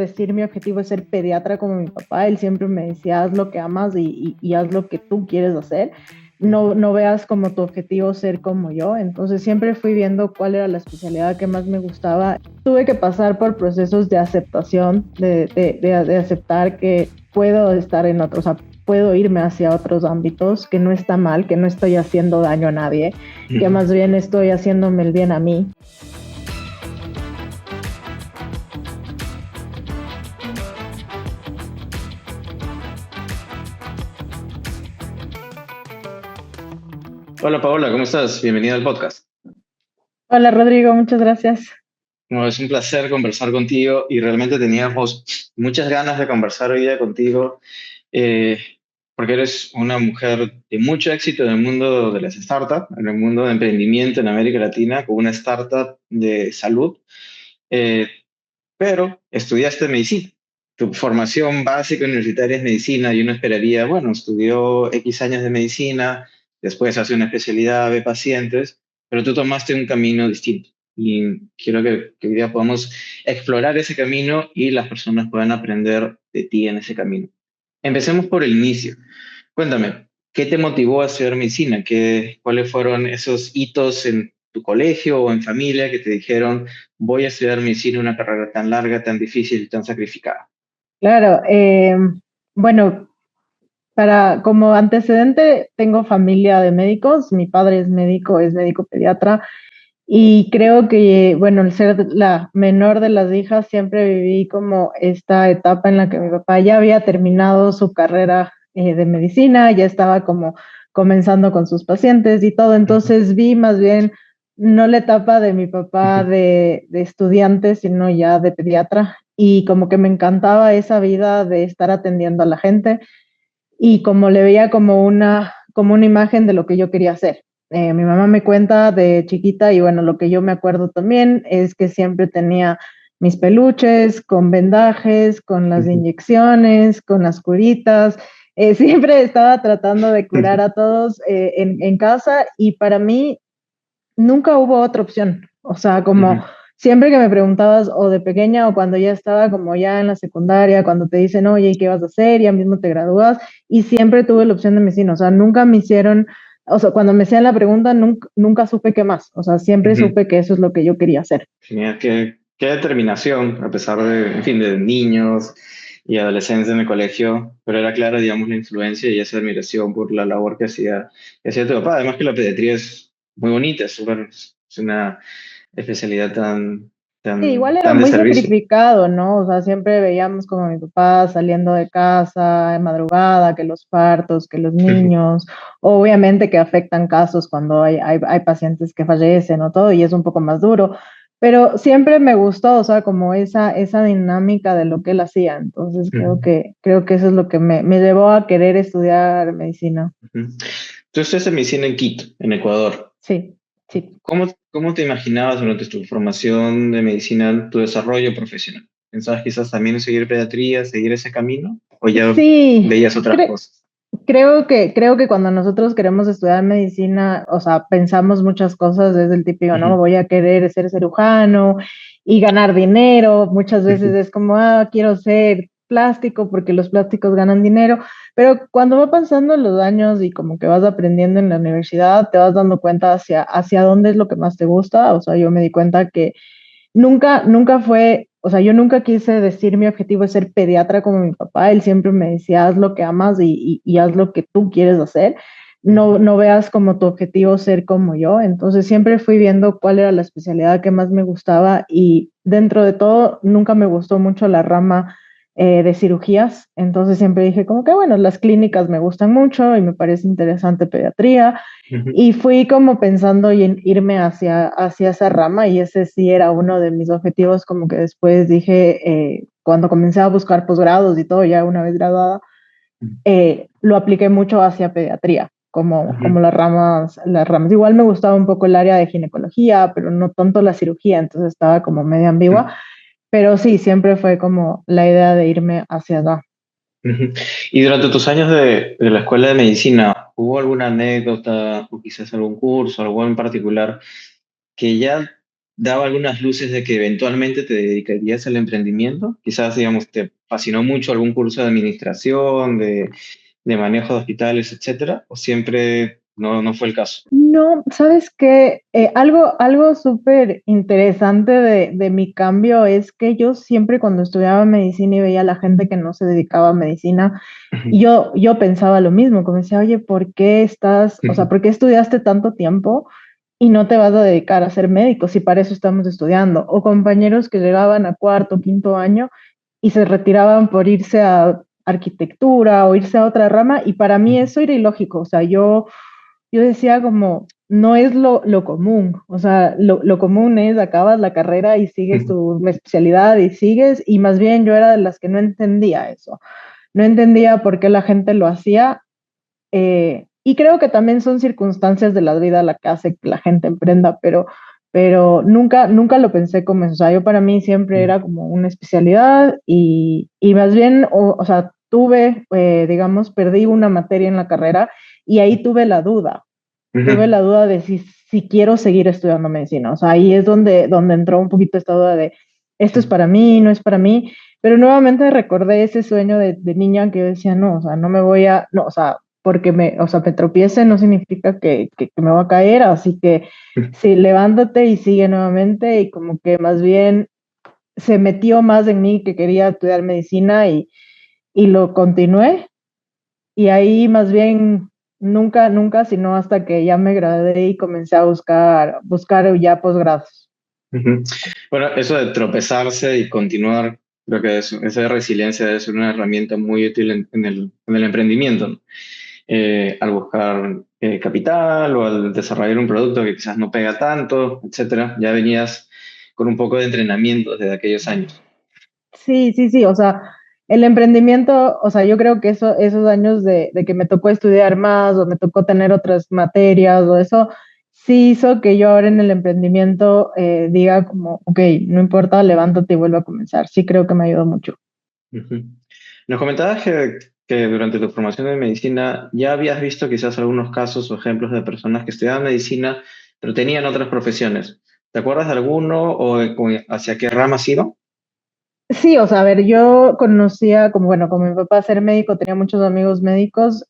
decir mi objetivo es ser pediatra como mi papá. Él siempre me decía, haz lo que amas y haz lo que tú quieres hacer. No veas como tu objetivo ser como yo. Entonces siempre fui viendo cuál era la especialidad que más me gustaba. Tuve que pasar por procesos de aceptación, de aceptar que puedo estar en otros, o sea, puedo irme hacia otros ámbitos, que no está mal, que no estoy haciendo daño a nadie, que más bien estoy haciéndome el bien a mí. Hola Paola, ¿cómo estás? Bienvenida al podcast. Hola Rodrigo, muchas gracias. No, es un placer conversar contigo y realmente teníamos muchas ganas de conversar hoy día contigo eh, porque eres una mujer de mucho éxito en el mundo de las startups, en el mundo de emprendimiento en América Latina, con una startup de salud, eh, pero estudiaste medicina. Tu formación básica universitaria es medicina y uno esperaría, bueno, estudió X años de medicina, después hace una especialidad, ve pacientes, pero tú tomaste un camino distinto. Y quiero que hoy día podamos explorar ese camino y las personas puedan aprender de ti en ese camino. Empecemos por el inicio. Cuéntame, ¿qué te motivó a estudiar medicina? ¿Cuáles fueron esos hitos en tu colegio o en familia que te dijeron, voy a estudiar medicina, una carrera tan larga, tan difícil, tan sacrificada? Claro, bueno, como antecedente tengo familia de médicos, mi padre es médico pediatra y creo que, bueno, el ser la menor de las hijas siempre viví como esta etapa en la que mi papá ya había terminado su carrera de medicina, ya estaba como comenzando con sus pacientes y todo, Ujú, entonces vi más bien no la etapa de mi papá ujú, de estudiante, sino ya de pediatra y como que me encantaba esa vida de estar atendiendo a la gente y como le veía como una imagen de lo que yo quería hacer. Mi mamá me cuenta de chiquita y bueno, lo que yo me acuerdo también es que siempre tenía mis peluches con vendajes, con las ujú, inyecciones, con las curitas. Siempre estaba tratando de curar a todos en casa y para mí nunca hubo otra opción. O sea, como ujú. siempre que me preguntabas o de pequeña o cuando ya estaba como ya en la secundaria, cuando te dicen, oye, ¿y qué vas a hacer? Ya mismo te gradúas. Y siempre tuve la opción de medicina. O sea, nunca me hicieron, o sea, cuando me hacían la pregunta, nunca supe qué más. O sea, siempre Ujú. supe que eso es lo que yo quería hacer. Genial, qué determinación, a pesar de, en fin, de niños y adolescentes en el colegio, pero era clara, digamos, la influencia y esa admiración por la labor que hacía tu papá. Además que la pediatría es muy bonita, es una especialidad Sí, igual era tan de muy servicio. sacrificado, ¿no? O sea, siempre veíamos como mi papá saliendo de casa de madrugada, que los partos, que los niños, obviamente que afectan casos cuando hay pacientes que fallecen o todo, y es un poco más duro, pero siempre me gustó, o sea, como esa dinámica de lo que él hacía, entonces creo que eso es lo que me llevó a querer estudiar medicina. Ujú. Tú estudiaste medicina en Quito, en Ecuador. Sí, sí. ¿Cómo te imaginabas durante tu formación de medicina tu desarrollo profesional? ¿Pensabas quizás también en seguir pediatría, seguir ese camino? ¿O ya Sí, veías otras cre- cosas? creo que cuando nosotros queremos estudiar medicina, o sea, pensamos muchas cosas desde el típico, ¿no? Ujú, Voy a querer ser cirujano y ganar dinero. Muchas veces ujú, es como, quiero ser plástico porque los plásticos ganan dinero. Pero cuando va pasando los años y como que vas aprendiendo en la universidad, te vas dando cuenta hacia dónde es lo que más te gusta. O sea, yo me di cuenta que nunca fue, o sea, yo nunca quise decir mi objetivo es ser pediatra como mi papá. Él siempre me decía, haz lo que amas y haz lo que tú quieres hacer. No veas como tu objetivo ser como yo. Entonces siempre fui viendo cuál era la especialidad que más me gustaba y dentro de todo nunca me gustó mucho la rama de cirugías. Entonces siempre dije como que bueno, las clínicas me gustan mucho y me parece interesante pediatría. ujú, Y fui como pensando en irme hacia esa rama y ese sí era uno de mis objetivos, como que después dije, cuando comencé a buscar posgrados y todo, ya una vez graduada, lo apliqué mucho hacia pediatría, como ujú, las ramas. Igual me gustaba un poco el área de ginecología, pero no tanto la cirugía, entonces estaba como medio ujú, ambigua, pero sí, siempre fue como la idea de irme hacia allá. ujú. Y durante tus años de la escuela de medicina, ¿hubo alguna anécdota o quizás algún curso, algo en particular que ya daba algunas luces de que eventualmente te dedicarías al emprendimiento? Quizás, digamos, te fascinó mucho algún curso de administración, de manejo de hospitales, etcétera, o siempre no fue el caso. No, ¿sabes qué? Algo súper interesante de mi cambio es que yo siempre cuando estudiaba medicina y veía a la gente que no se dedicaba a medicina, Ujú, yo pensaba lo mismo, como decía, oye, ¿por qué o sea, ujú, por qué estudiaste tanto tiempo y no te vas a dedicar a ser médico si para eso estamos estudiando? O compañeros que llegaban a cuarto, quinto año y se retiraban por irse a arquitectura o irse a otra rama y para mí eso era ilógico, o sea, yo decía como, no es lo común, o sea, lo común es acabas la carrera y sigues ujú, tu especialidad y sigues, y más bien yo era de las que no entendía eso, no entendía por qué la gente lo hacía, y creo que también son circunstancias de la vida la que hace que la gente emprenda, pero nunca lo pensé como eso, o sea, yo para mí siempre ujú, era como una especialidad y más bien, o sea, digamos, perdí una materia en la carrera y ahí tuve ujú, la duda de si quiero seguir estudiando medicina. O sea, ahí es donde entró un poquito esta duda de, esto es para mí, no es para mí. Pero nuevamente recordé ese sueño de niña que yo decía, no, o sea, no me voy a, no, o sea, porque o sea, me tropiece no significa que me va a caer, así que ujú. sí, levántate y sigue nuevamente y como que más bien se metió más en mí que quería estudiar medicina y lo continué y ahí más bien nunca, sino hasta que ya me gradué y comencé a buscar ya posgrados. Ujú. Bueno, eso de tropezarse y continuar, creo que esa resiliencia debe ser una herramienta muy útil en el emprendimiento, ¿no? Al buscar capital o al desarrollar un producto que quizás no pega tanto, etcétera. Ya venías con un poco de entrenamiento desde aquellos años. Sí, o sea, el emprendimiento, o sea, yo creo que esos años de que me tocó estudiar más o me tocó tener otras materias o eso, sí hizo que yo ahora en el emprendimiento diga como, ok, no importa, levántate y vuelve a comenzar. Sí creo que me ayudó mucho. Ujú. Nos comentabas que durante tu formación en medicina ya habías visto quizás algunos casos o ejemplos de personas que estudiaban medicina, pero tenían otras profesiones. ¿Te acuerdas de alguno o hacia qué ramas iba? Sí, o sea, a ver, yo conocía, como bueno, como mi papá ser médico, tenía muchos amigos médicos,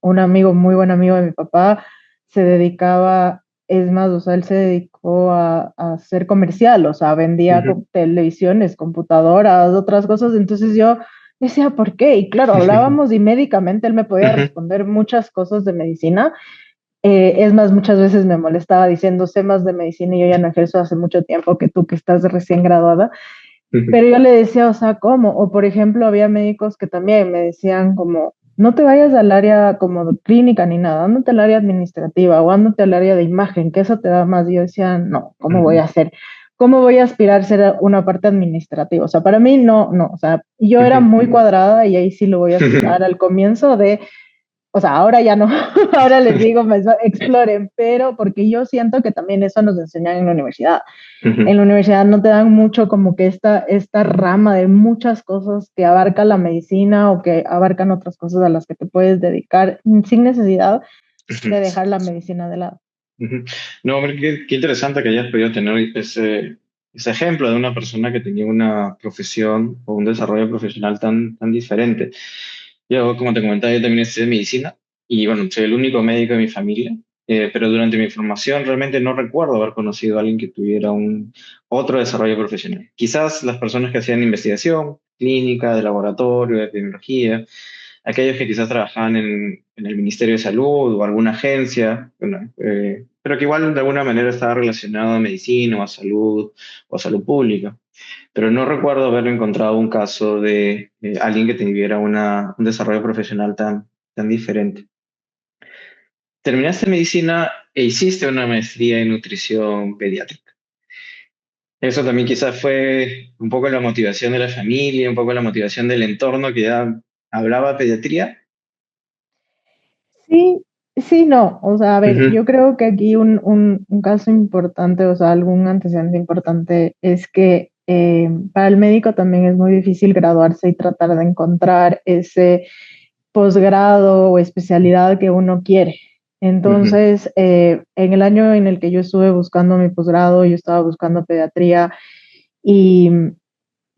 un amigo, muy buen amigo de mi papá, se dedicaba, es más, o sea, él se dedicó a hacer comercial, o sea, vendía Ujú. televisiones, computadoras, otras cosas, entonces yo decía, ¿por qué? Y claro, hablábamos y médicamente él me podía Ujú. responder muchas cosas de medicina, es más, muchas veces me molestaba diciendo, sé más de medicina y yo ya no ejerzo hace mucho tiempo que tú que estás recién graduada. Ujú. Pero yo le decía, o sea, ¿cómo? O por ejemplo, había médicos que también me decían como, no te vayas al área como de clínica ni nada, ándate al área administrativa o ándate al área de imagen, que eso te da más. Y yo decía, no, ¿cómo voy a Ujú. hacer? ¿Cómo voy a aspirar a ser una parte administrativa? O sea, para mí no, o sea, yo era Ujú. muy cuadrada y ahí sí lo voy a aceptar al comienzo de o sea, ahora ya no, ahora les digo, exploren, pero porque yo siento que también eso nos enseñan en la universidad. En Ujú. la universidad no te dan mucho como que esta rama de muchas cosas que abarca la medicina o que abarcan otras cosas a las que te puedes dedicar sin necesidad de Ujú. dejar la medicina de lado. Ujú. No, hombre, qué interesante que hayas podido tener ese ejemplo de una persona que tenía una profesión o un desarrollo profesional tan diferente. Yo, como te comentaba, yo también estudié medicina y bueno, soy el único médico de mi familia, pero durante mi formación realmente no recuerdo haber conocido a alguien que tuviera otro desarrollo profesional. Quizás las personas que hacían investigación clínica, de laboratorio, de epidemiología, aquellos que quizás trabajaban en el Ministerio de Salud o alguna agencia, bueno, pero que igual de alguna manera estaba relacionado a medicina o a salud pública. Pero no recuerdo haber encontrado un caso de alguien que tuviera un desarrollo profesional tan diferente. Terminaste medicina e hiciste una maestría en nutrición pediátrica. Eso también quizás fue un poco la motivación de la familia, un poco la motivación del entorno que ya hablaba pediatría. Sí, sí, no. O sea, a ver, Ujú, yo creo que aquí un caso importante, o sea, algún antecedente importante es que para el médico también es muy difícil graduarse y tratar de encontrar ese posgrado o especialidad que uno quiere. Ujú, Entonces, en el año en el que yo estuve buscando mi posgrado, yo estaba buscando pediatría y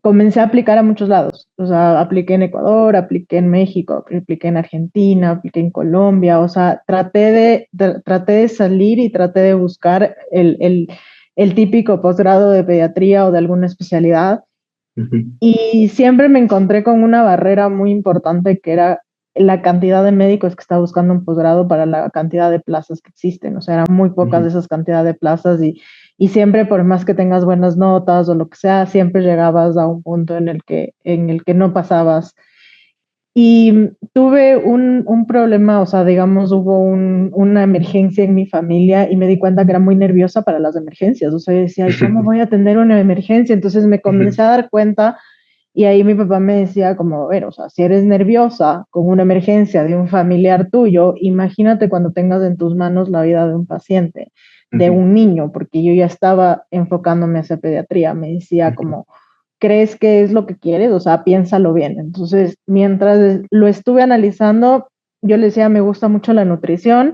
comencé a aplicar a muchos lados. O sea, apliqué en Ecuador, apliqué en México, apliqué en Argentina, apliqué en Colombia. O sea, traté de salir y traté de buscar el típico posgrado de pediatría o de alguna especialidad. ujú, Y siempre me encontré con una barrera muy importante que era la cantidad de médicos que estaba buscando un posgrado para la cantidad de plazas que existen. O sea, eran muy pocas de ujú. esas cantidades de plazas y siempre, por más que tengas buenas notas o lo que sea, siempre llegabas a un punto en el que no pasabas. Y tuve un problema, o sea, digamos, hubo una emergencia en mi familia y me di cuenta que era muy nerviosa para las emergencias. O sea, yo decía, ¿y cómo voy a atender una emergencia? Entonces me comencé a dar cuenta y ahí mi papá me decía como, a ver, o sea, si eres nerviosa con una emergencia de un familiar tuyo, imagínate cuando tengas en tus manos la vida de un paciente, de Ujú, un niño, porque yo ya estaba enfocándome hacia pediatría. Me decía ujú, como, ¿crees que es lo que quieres? O sea, piénsalo bien. Entonces, mientras lo estuve analizando, yo le decía, me gusta mucho la nutrición.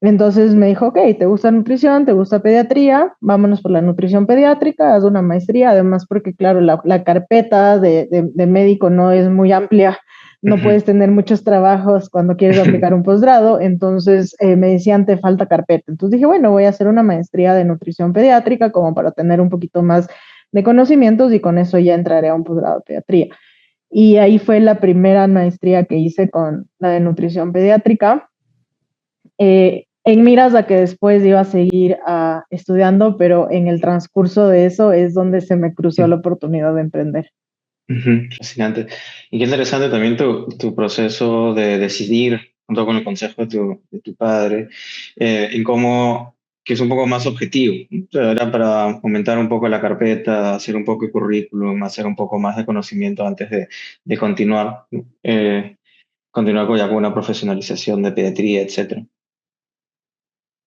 Entonces me dijo, ok, ¿te gusta nutrición? ¿Te gusta pediatría? Vámonos por la nutrición pediátrica, haz una maestría, además porque claro, la carpeta de médico no es muy amplia, no ujú. puedes tener muchos trabajos cuando quieres aplicar un posgrado, entonces me decían, te falta carpeta. Entonces dije, bueno, voy a hacer una maestría de nutrición pediátrica como para tener un poquito más de conocimientos y con eso ya entraré a un posgrado de pediatría. Y ahí fue la primera maestría que hice con la de nutrición pediátrica en miras a que después iba a seguir estudiando, pero en el transcurso de eso es donde se me cruzó la oportunidad de emprender. Ujú, fascinante. Y qué interesante también tu proceso de decidir, junto con el consejo de tu padre, en cómo, que es un poco más objetivo, ¿no? O sea, era para aumentar un poco la carpeta, hacer un poco de currículum, hacer un poco más de conocimiento antes de continuar, ¿no? Continuar con ya con una profesionalización de pediatría, etcétera.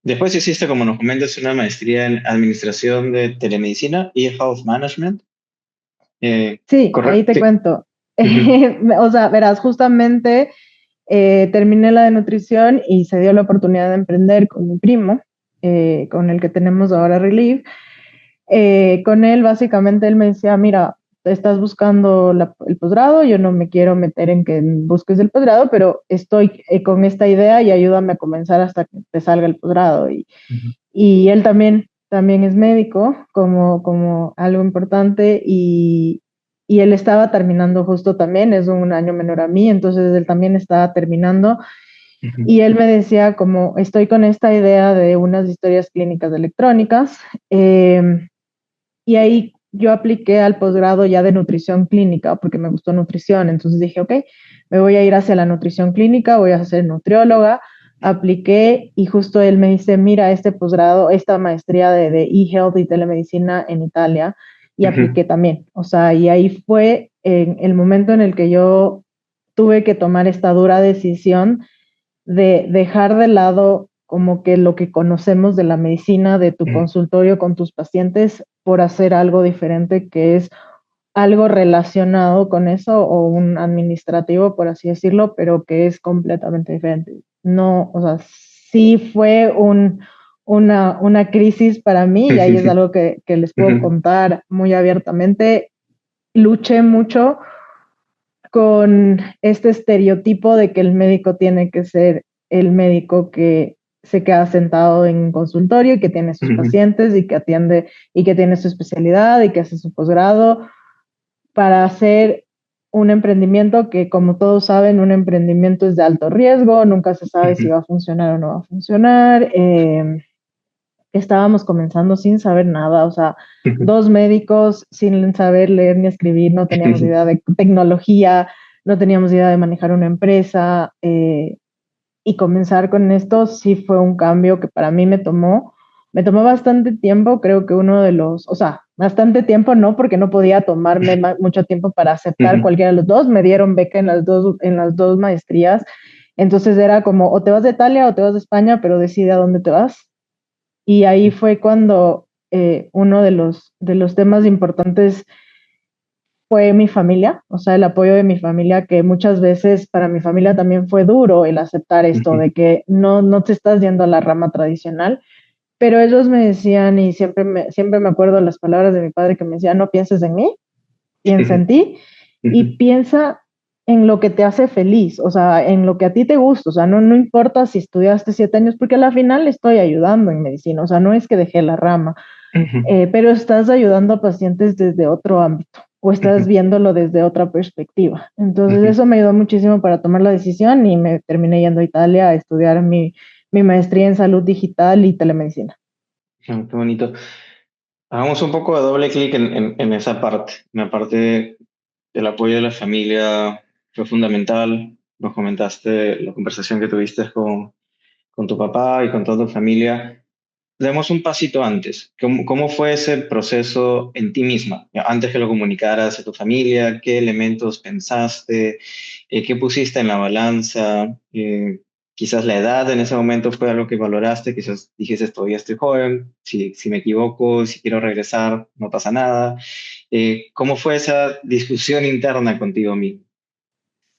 Después hiciste, como nos comentas, una maestría en Administración de Telemedicina y Health Management. Sí, ahí Correcto. te Sí. cuento. Ujú, O sea, verás, justamente terminé la de nutrición y se dio la oportunidad de emprender con mi primo, con el que tenemos ahora Relief. Con él, básicamente, él me decía, mira, estás buscando el posgrado, yo no me quiero meter en que busques el posgrado, pero estoy con esta idea y ayúdame a comenzar hasta que te salga el posgrado. ujú, Y él también es médico, como algo importante, y él estaba terminando justo también, es un año menor a mí, entonces él también estaba terminando, ujú, y él me decía como, estoy con esta idea de unas historias clínicas electrónicas, y ahí yo apliqué al posgrado ya de nutrición clínica, porque me gustó nutrición, entonces dije, ok, me voy a ir hacia la nutrición clínica, voy a ser nutrióloga, apliqué y justo él me dice, mira, este posgrado, esta maestría de e-health y telemedicina en Italia, y ujú, apliqué también. O sea, y ahí fue en el momento en el que yo tuve que tomar esta dura decisión de dejar de lado como que lo que conocemos de la medicina, de tu ujú, consultorio con tus pacientes, por hacer algo diferente que es algo relacionado con eso o un administrativo, por así decirlo, pero que es completamente diferente. No, o sea, sí fue una crisis para mí y ahí es algo que les puedo ujú, contar muy abiertamente. Luché mucho con este estereotipo de que el médico tiene que ser el médico que se queda sentado en un consultorio y que tiene sus ujú, pacientes y que atiende y que tiene su especialidad y que hace su posgrado para hacer un emprendimiento que, como todos saben, un emprendimiento es de alto riesgo, nunca se sabe si ujú, va a funcionar o no va a funcionar. Estábamos comenzando sin saber nada, o sea, ujú, dos médicos sin saber leer ni escribir, no teníamos idea de tecnología, no teníamos idea de manejar una empresa, y comenzar con esto sí fue un cambio que para mí me tomó bastante tiempo, creo que uno de los, o sea, bastante tiempo no, porque no podía tomarme mucho tiempo para aceptar ujú, cualquiera de los dos, me dieron beca en las dos maestrías, entonces era como, o te vas de Italia o te vas de España, pero decide a dónde te vas. Y ahí fue cuando uno de los temas importantes fue mi familia, o sea, el apoyo de mi familia, que muchas veces para mi familia también fue duro el aceptar esto Ujú, de que no te estás yendo a la rama tradicional, pero ellos me decían, y siempre me acuerdo las palabras de mi padre que me decía, no pienses en mí, piensa en ti y ujú, piensa en lo que te hace feliz, o sea, en lo que a ti te gusta, o sea, no importa si estudiaste 7 años, porque al final estoy ayudando en medicina, o sea, no es que dejé la rama, ujú, pero estás ayudando a pacientes desde otro ámbito o estás ujú, viéndolo desde otra perspectiva. Entonces, ujú. eso me ayudó muchísimo para tomar la decisión y me terminé yendo a Italia a estudiar mi maestría en salud digital y telemedicina. Ah, qué bonito. Hagamos un poco de doble clic en esa parte. La parte del apoyo de la familia fue fundamental. Nos comentaste la conversación que tuviste con tu papá y con toda tu familia. Demos un pasito antes. ¿Cómo fue ese proceso en ti misma? Antes que lo comunicaras a tu familia, ¿qué elementos pensaste? ¿Qué pusiste en la balanza? Quizás la edad en ese momento fue algo que valoraste, quizás dijiste, todavía estoy joven, si me equivoco, si quiero regresar, no pasa nada. ¿Cómo fue esa discusión interna contigo mismo?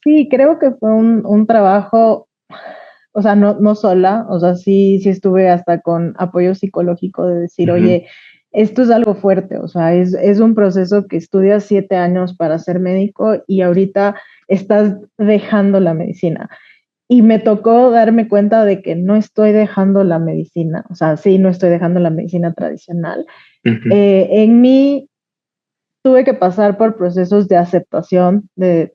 Sí, creo que fue un trabajo, o sea, no sola, o sea, sí estuve hasta con apoyo psicológico de decir, Ujú, oye, esto es algo fuerte, o sea, es un proceso que estudias 7 años para ser médico y ahorita estás dejando la medicina. Y me tocó darme cuenta de que no estoy dejando la medicina, o sea, sí, no estoy dejando la medicina tradicional. ujú, En mí tuve que pasar por procesos de aceptación, de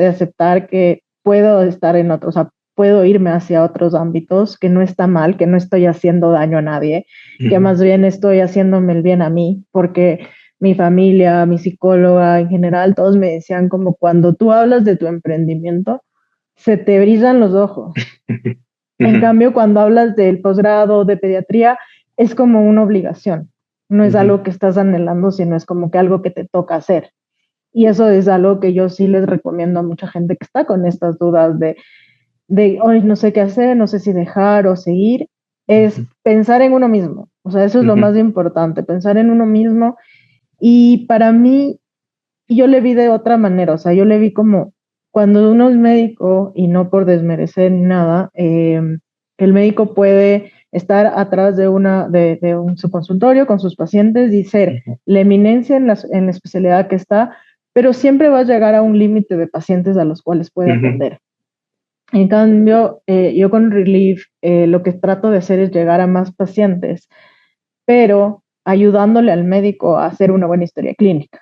aceptar que puedo estar en otros, o sea, puedo irme hacia otros ámbitos, que no está mal, que no estoy haciendo daño a nadie, que ujú, más bien estoy haciéndome el bien a mí, porque mi familia, mi psicóloga en general, todos me decían como cuando tú hablas de tu emprendimiento, se te brillan los ojos. En ujú, cambio, cuando hablas del posgrado de pediatría, es como una obligación. No es ujú, algo que estás anhelando, sino es como que algo que te toca hacer. Y eso es algo que yo sí les recomiendo a mucha gente que está con estas dudas de hoy no sé qué hacer, no sé si dejar o seguir, es ujú, pensar en uno mismo. O sea, eso es lo ujú, más importante, pensar en uno mismo. Y para mí, yo le vi de otra manera, o sea, yo le vi como cuando uno es médico, y no por desmerecer ni nada, el médico puede estar atrás su consultorio con sus pacientes y ser ujú, la eminencia en la especialidad que está, pero siempre va a llegar a un límite de pacientes a los cuales puede ujú, atender. En cambio, yo con Relief lo que trato de hacer es llegar a más pacientes, pero ayudándole al médico a hacer una buena historia clínica.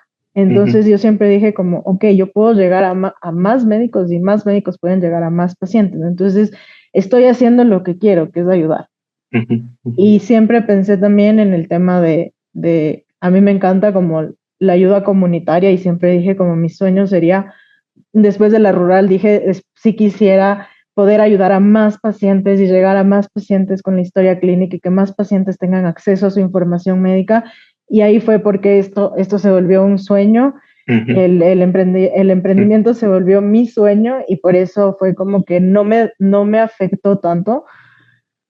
ujú, Entonces yo siempre dije como, ok, yo puedo llegar a más médicos y más médicos pueden llegar a más pacientes. Entonces estoy haciendo lo que quiero, que es ayudar. ujú, ujú. Y siempre pensé también en el tema a mí me encanta como la ayuda comunitaria y siempre dije como mi sueño sería después de la rural dije, si quisiera poder ayudar a más pacientes y llegar a más pacientes con la historia clínica y que más pacientes tengan acceso a su información médica. Y ahí fue porque esto se volvió un sueño, Ujú, el ujú, emprendimiento se volvió mi sueño y por eso fue como que no me afectó tanto.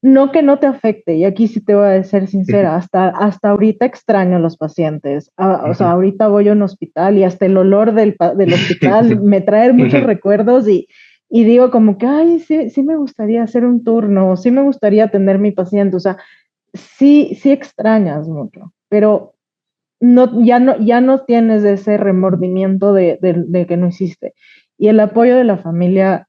No que no te afecte, y aquí sí te voy a ser sincera, hasta ahorita extraño a los pacientes. O sea, ujú, ahorita voy a un hospital y hasta el olor del hospital me trae muchos ujú, recuerdos y digo como que, ay, sí me gustaría hacer un turno, sí me gustaría atender mi paciente. O sea, sí extrañas mucho, pero ya no tienes ese remordimiento de que no hiciste. Y el apoyo de la familia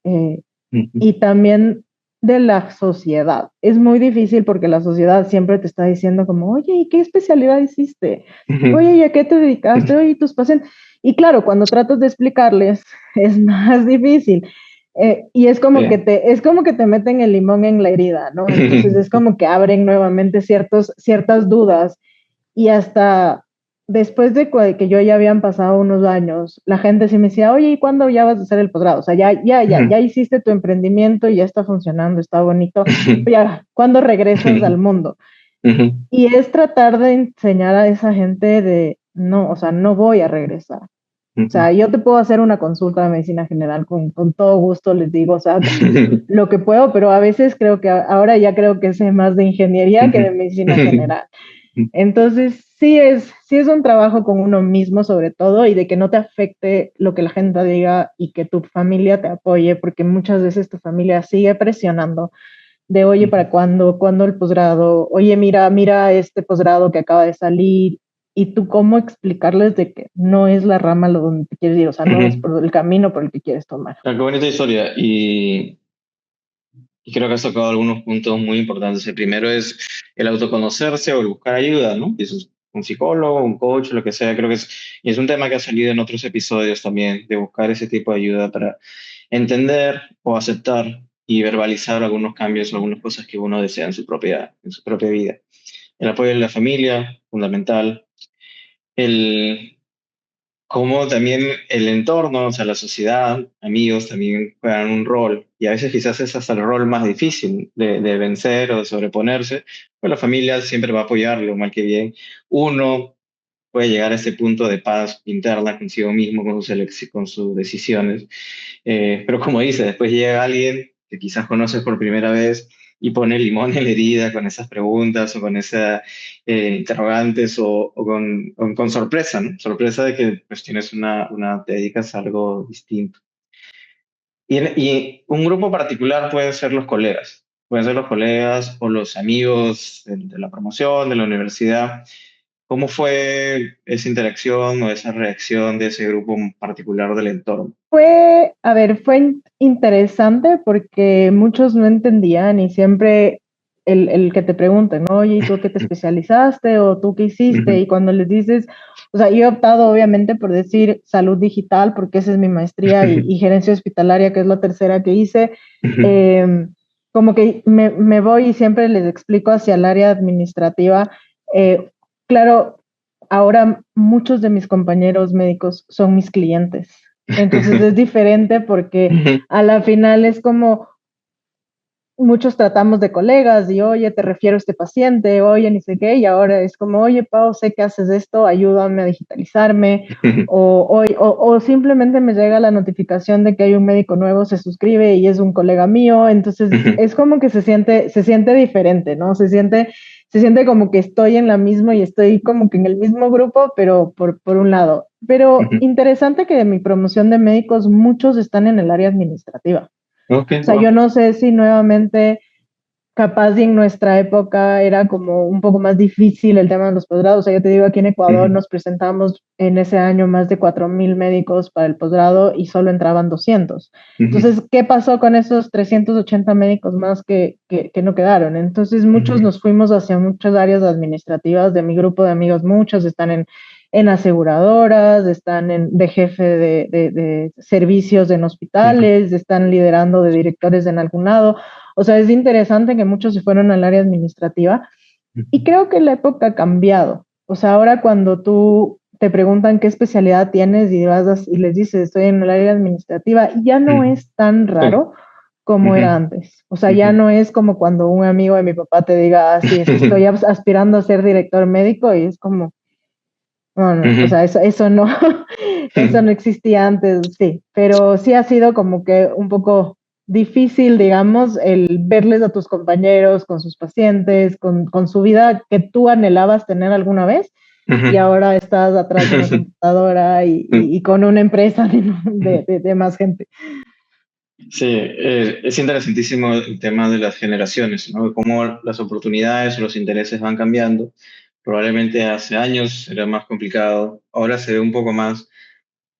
ujú, y también de la sociedad. Es muy difícil porque la sociedad siempre te está diciendo como, oye, ¿y qué especialidad hiciste? Oye, ¿y a qué te dedicaste? Oye, ¿y tus pacientes? Y claro, cuando tratas de explicarles es más difícil. Y Sí. es como que te meten el limón en la herida, ¿no? Entonces es como que abren nuevamente ciertas dudas y hasta después de que yo ya habían pasado unos años, la gente sí me decía, oye, ¿y cuándo ya vas a hacer el posgrado? O sea, ya hiciste tu emprendimiento, ya está funcionando, está bonito, ya, ¿cuándo regresas al mundo? Ujú, Y es tratar de enseñar a esa gente de, no, o sea, no voy a regresar. O ujú. sea, yo te puedo hacer una consulta de medicina general con todo gusto, les digo, o sea, lo que puedo, pero a veces creo que ahora ya creo que sé más de ingeniería que de Ujú. medicina general. Entonces, sí es un trabajo con uno mismo sobre todo y de que no te afecte lo que la gente diga y que tu familia te apoye, porque muchas veces tu familia sigue presionando de, oye, ¿para cuándo? ¿Cuándo el posgrado? Oye, mira este posgrado que acaba de salir. Y tú cómo explicarles de que no es la rama lo donde te quieres ir, o sea, no es por el camino por el que quieres tomar. Ah, qué bonita historia. Y creo que has tocado algunos puntos muy importantes. El primero es el autoconocerse o el buscar ayuda, ¿no? Y eso es un psicólogo, un coach, lo que sea. Creo que y es un tema que ha salido en otros episodios también, de buscar ese tipo de ayuda para entender o aceptar y verbalizar algunos cambios o algunas cosas que uno desea en su propia vida. El apoyo de la familia, fundamental. El, Como también el entorno, o sea, la sociedad, amigos también juegan un rol, y a veces quizás es hasta el rol más difícil de vencer o de sobreponerse, pues la familia siempre va a apoyarlo, mal que bien. Uno puede llegar a ese punto de paz interna consigo mismo, con sus decisiones, pero como dice, después llega alguien que quizás conoces por primera vez y pone limón en la herida con esas preguntas o con esas interrogantes o con sorpresa, ¿no? Sorpresa de que pues tienes te dedicas a algo distinto. Y un grupo particular pueden ser los colegas. Pueden ser los colegas o los amigos de la promoción, de la universidad. ¿Cómo fue esa interacción o esa reacción de ese grupo en particular del entorno? A ver, interesante porque muchos no entendían y siempre el que te pregunten, ¿no? Oye, ¿y tú qué te especializaste? ¿O tú qué hiciste? Ujú, Y cuando les dices, o sea, yo he optado obviamente por decir salud digital porque esa es mi maestría y gerencia hospitalaria, que es la tercera que hice. ujú, eh, Como que me voy y siempre les explico hacia el área administrativa. Eh, claro, ahora muchos de mis compañeros médicos son mis clientes. Entonces es diferente porque ujú, a la final es como muchos tratamos de colegas y oye, te refiero a este paciente, oye, ni sé qué, y ahora es como, oye, Pau, sé que haces esto, ayúdame a digitalizarme, ujú, o simplemente me llega la notificación de que hay un médico nuevo, se suscribe y es un colega mío, entonces ujú, es como que se siente diferente, ¿no? Se siente como que estoy en la misma y estoy como que en el mismo grupo, pero por un lado. Pero ujú. interesante que de mi promoción de médicos muchos están en el área administrativa. Ok, O sea, yo wow. no sé si nuevamente, capaz y en nuestra época era como un poco más difícil el tema de los posgrados. O sea, yo te digo, aquí en Ecuador Ujú, nos presentamos en ese año más de 4.000 médicos para el posgrado y solo entraban 200. ujú, Entonces, ¿qué pasó con esos 380 médicos más que no quedaron? Entonces, muchos ujú, nos fuimos hacia muchas áreas administrativas. De mi grupo de amigos, muchos están en aseguradoras, están de jefe de servicios en ujú, hospitales, están liderando de directores en algún lado. O sea, es interesante que muchos se fueron al área administrativa y ujú, creo que la época ha cambiado. O sea, ahora cuando tú te preguntan qué especialidad tienes y y les dices estoy en el área administrativa, ya no ujú. es tan Sí. raro como Ujú, era antes. O sea, ya ujú. no es como cuando un amigo de mi papá te diga, así es que estoy aspirando a ser director médico y es como, no, no, o Ujú, sea, eso no, eso ujú. no existía antes, sí, pero sí ha sido como que un poco difícil, digamos, el verles a tus compañeros con sus pacientes, con su vida que tú anhelabas tener alguna vez y Ujú. ahora estás atrás de una computadora y con una empresa de más gente. Sí, es interesantísimo el tema de las generaciones, ¿no? Cómo las oportunidades o los intereses van cambiando. Probablemente hace años era más complicado, ahora se ve un poco más.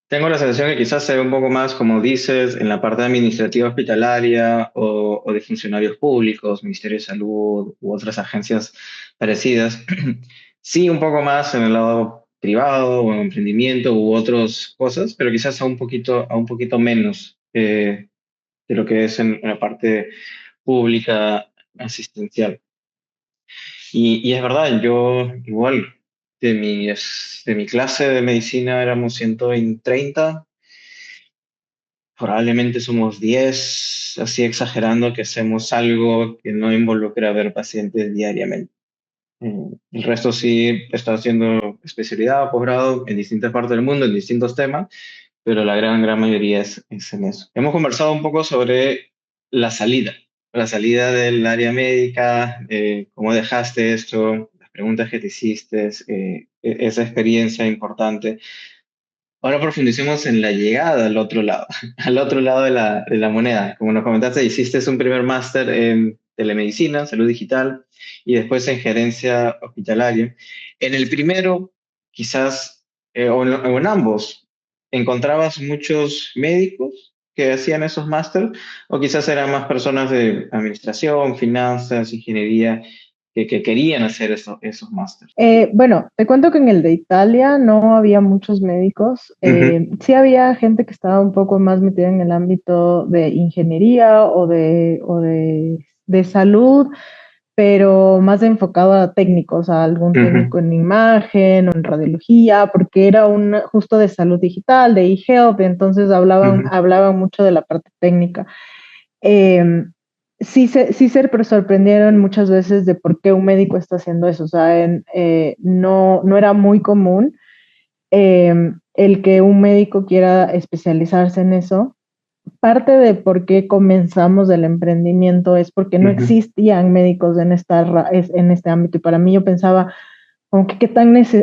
Tengo la sensación que quizás se ve un poco más, como dices, en la parte administrativa hospitalaria o de funcionarios públicos, Ministerio de Salud u otras agencias parecidas. Sí, un poco más en el lado privado o en emprendimiento u otras cosas, pero quizás a un poquito menos de lo que es en la parte pública asistencial. Y es verdad, yo igual, de mi clase de medicina éramos 130. Probablemente somos 10 así exagerando, que hacemos algo que no involucra ver pacientes diariamente. El resto sí está haciendo especialidad o posgrado en distintas partes del mundo, en distintos temas, pero la gran mayoría es en eso. Hemos conversado un poco sobre la salida, la salida del área médica, cómo dejaste esto, preguntas que te hiciste, esa experiencia importante. Ahora profundicemos en la llegada al otro lado, al otro lado de la moneda. Como nos comentaste, hiciste un primer máster en telemedicina, salud digital, y después en gerencia hospitalaria. En el primero, quizás, o en ambos, ¿encontrabas muchos médicos que hacían esos másteres? O quizás eran más personas de administración, finanzas, ingeniería, que querían hacer esos másteres. Bueno, te cuento que en el de Italia no había muchos médicos. Ujú, Sí había gente que estaba un poco más metida en el ámbito de ingeniería de salud, pero más enfocado a técnicos, a algún ujú, técnico en imagen o en radiología, porque era un justo de salud digital, de e-health, entonces ujú, hablaban mucho de la parte técnica. Eh, sí se sorprendieron muchas veces de por qué un médico está haciendo eso. O sea, no era muy común el que un médico quiera especializarse en eso. Parte de por qué comenzamos el emprendimiento es porque no ujú, existían médicos en este ámbito. Y para mí yo pensaba, aunque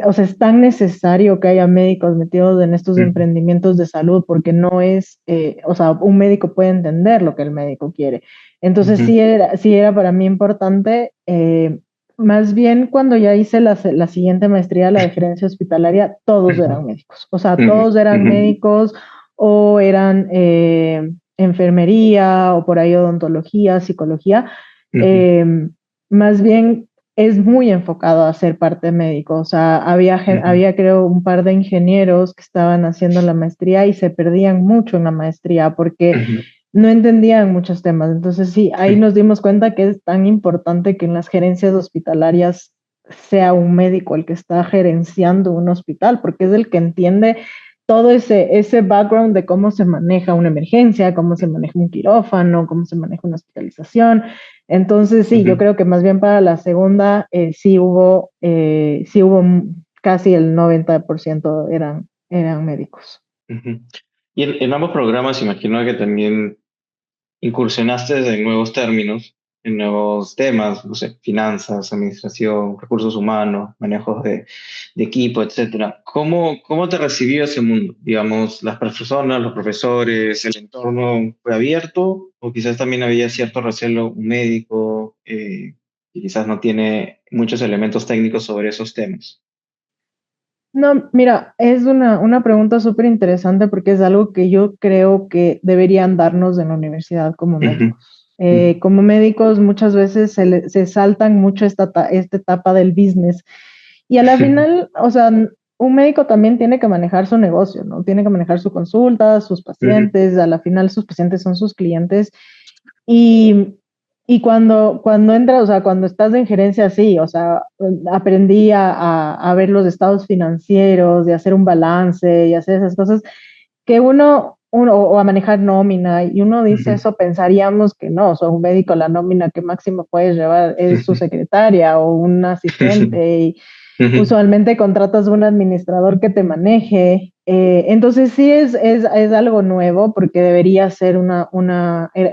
o sea, es tan necesario que haya médicos metidos en estos ujú, emprendimientos de salud, porque no es, o sea, un médico puede entender lo que el médico quiere. Entonces ujú. sí era para mí importante. Más bien cuando ya hice la siguiente maestría, la de gerencia hospitalaria, todos Ujú, eran médicos. O sea, ujú, todos eran ujú, médicos o eran enfermería o por ahí odontología, psicología. ujú, Eh, Más bien es muy enfocado a ser parte médico. O sea, ujú, había creo un par de ingenieros que estaban haciendo la maestría y se perdían mucho en la maestría porque ujú. no entendían muchos temas. Entonces sí, ahí Sí. nos dimos cuenta que es tan importante que en las gerencias hospitalarias sea un médico el que está gerenciando un hospital, porque es el que entiende todo ese background de cómo se maneja una emergencia, cómo se maneja un quirófano, cómo se maneja una hospitalización. Entonces, sí, yo Ujú, creo que más bien para la segunda sí hubo casi el 90% eran médicos. ujú. Y en ambos programas imagino que también incursionaste en nuevos términos, en nuevos temas, no sé, finanzas, administración, recursos humanos, manejos de equipo, etcétera. ¿Cómo te recibió ese mundo? Digamos, las personas, los profesores, el entorno fue abierto o quizás también había cierto recelo, un médico que quizás no tiene muchos elementos técnicos sobre esos temas. No, mira, es una pregunta súper interesante porque es algo que yo creo que deberían darnos en la universidad como Ujú, médicos. ujú, Como médicos muchas veces se saltan mucho esta etapa del business y a la final, o sea, un médico también tiene que manejar su negocio, ¿no? Tiene que manejar su consulta, sus ujú, pacientes, a la final sus pacientes son sus clientes y, y cuando entras, o sea, cuando estás en gerencia, sí, o sea, aprendí a ver los estados financieros, de hacer un balance y hacer esas cosas que o a manejar nómina, y uno dice ujú, eso, pensaríamos que no, o sea, un médico la nómina que máximo puedes llevar es su ujú, secretaria o un asistente, y ujú, usualmente contratas un administrador que te maneje. Entonces sí es algo nuevo porque debería ser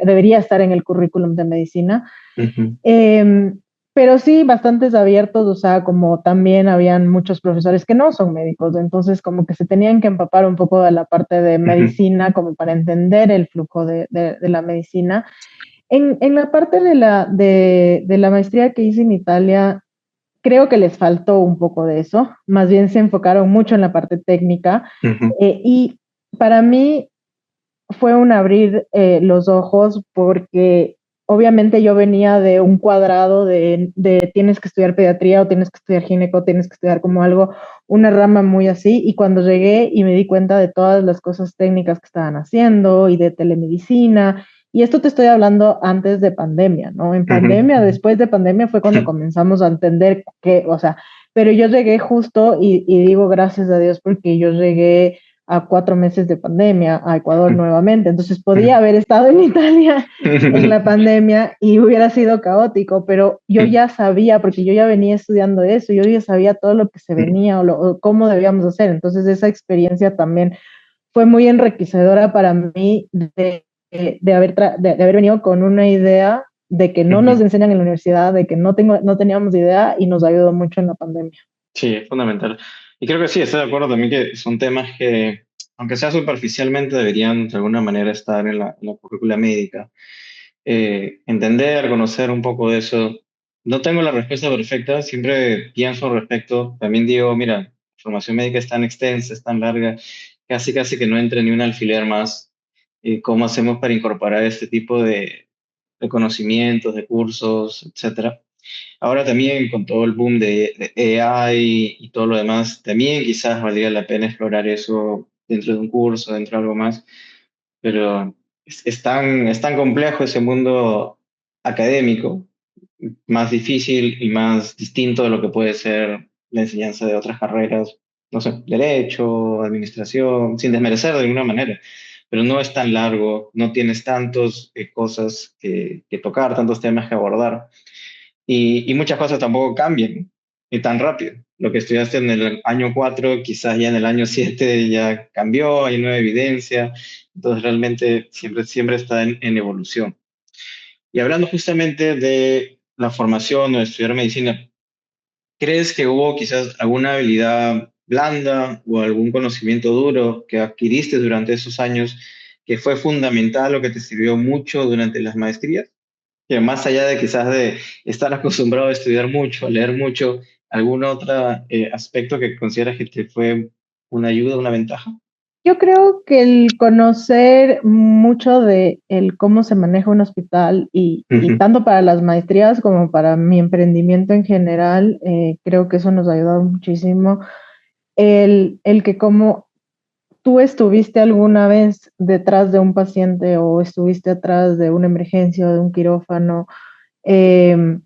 debería estar en el currículum de medicina. ujú, Eh, pero sí, bastantes abiertos, o sea, como también habían muchos profesores que no son médicos, entonces como que se tenían que empapar un poco de la parte de ujú, medicina como para entender el flujo de la medicina. En la parte de la maestría que hice en Italia, creo que les faltó un poco de eso, más bien se enfocaron mucho en la parte técnica, ujú, y para mí fue un abrir los ojos porque obviamente yo venía de un cuadrado de tienes que estudiar pediatría o tienes que estudiar gineco, tienes que estudiar como algo, una rama muy así, y cuando llegué y me di cuenta de todas las cosas técnicas que estaban haciendo y de telemedicina, y esto te estoy hablando antes de pandemia, ¿no? En ujú, pandemia, después de pandemia fue cuando comenzamos a entender que, o sea, pero yo llegué justo y digo gracias a Dios porque yo llegué a 4 meses de pandemia a Ecuador nuevamente. Entonces podía haber estado en Italia en la pandemia y hubiera sido caótico, pero yo ya sabía, porque yo ya venía estudiando eso, yo ya sabía todo lo que se venía o cómo debíamos hacer. Entonces esa experiencia también fue muy enriquecedora para mí de haber venido con una idea de que no nos Ujú. enseñan en la universidad, de que no teníamos idea y nos ayudó mucho en la pandemia. Sí, es fundamental. Y creo que sí, estoy de acuerdo también que son temas que, aunque sea superficialmente, deberían de alguna manera estar en la currícula médica. Entender, conocer un poco de eso. No tengo la respuesta perfecta, siempre pienso al respecto. También digo, mira, la formación médica es tan extensa, es tan larga, casi casi que no entre ni un alfiler más. ¿Cómo hacemos para incorporar este tipo de conocimientos, de cursos, etcétera? Ahora también con todo el boom de AI y todo lo demás, también quizás valdría la pena explorar eso dentro de un curso, dentro de algo más, pero es tan complejo ese mundo académico, más difícil y más distinto de lo que puede ser la enseñanza de otras carreras, no sé, derecho, administración, sin desmerecer de ninguna manera, pero no es tan largo, no tienes tantas cosas que tocar, tantos temas que abordar y muchas cosas tampoco cambian y tan rápido. Lo que estudiaste en el año 4 quizás ya en el año 7 ya cambió, hay nueva evidencia, entonces realmente siempre está en evolución. Y hablando justamente de la formación o de estudiar medicina, ¿crees que hubo quizás alguna habilidad blanda o algún conocimiento duro que adquiriste durante esos años que fue fundamental o que te sirvió mucho durante las maestrías? Que más allá de quizás de estar acostumbrado a estudiar mucho, a leer mucho, ¿algún otro aspecto que consideras que te fue una ayuda, una ventaja? Yo creo que el conocer mucho de el cómo se maneja un hospital y Ujú, tanto para las maestrías como para mi emprendimiento en general, creo que eso nos ha ayudado muchísimo. El que como tú estuviste alguna vez detrás de un paciente o estuviste atrás de una emergencia o de un quirófano, eh,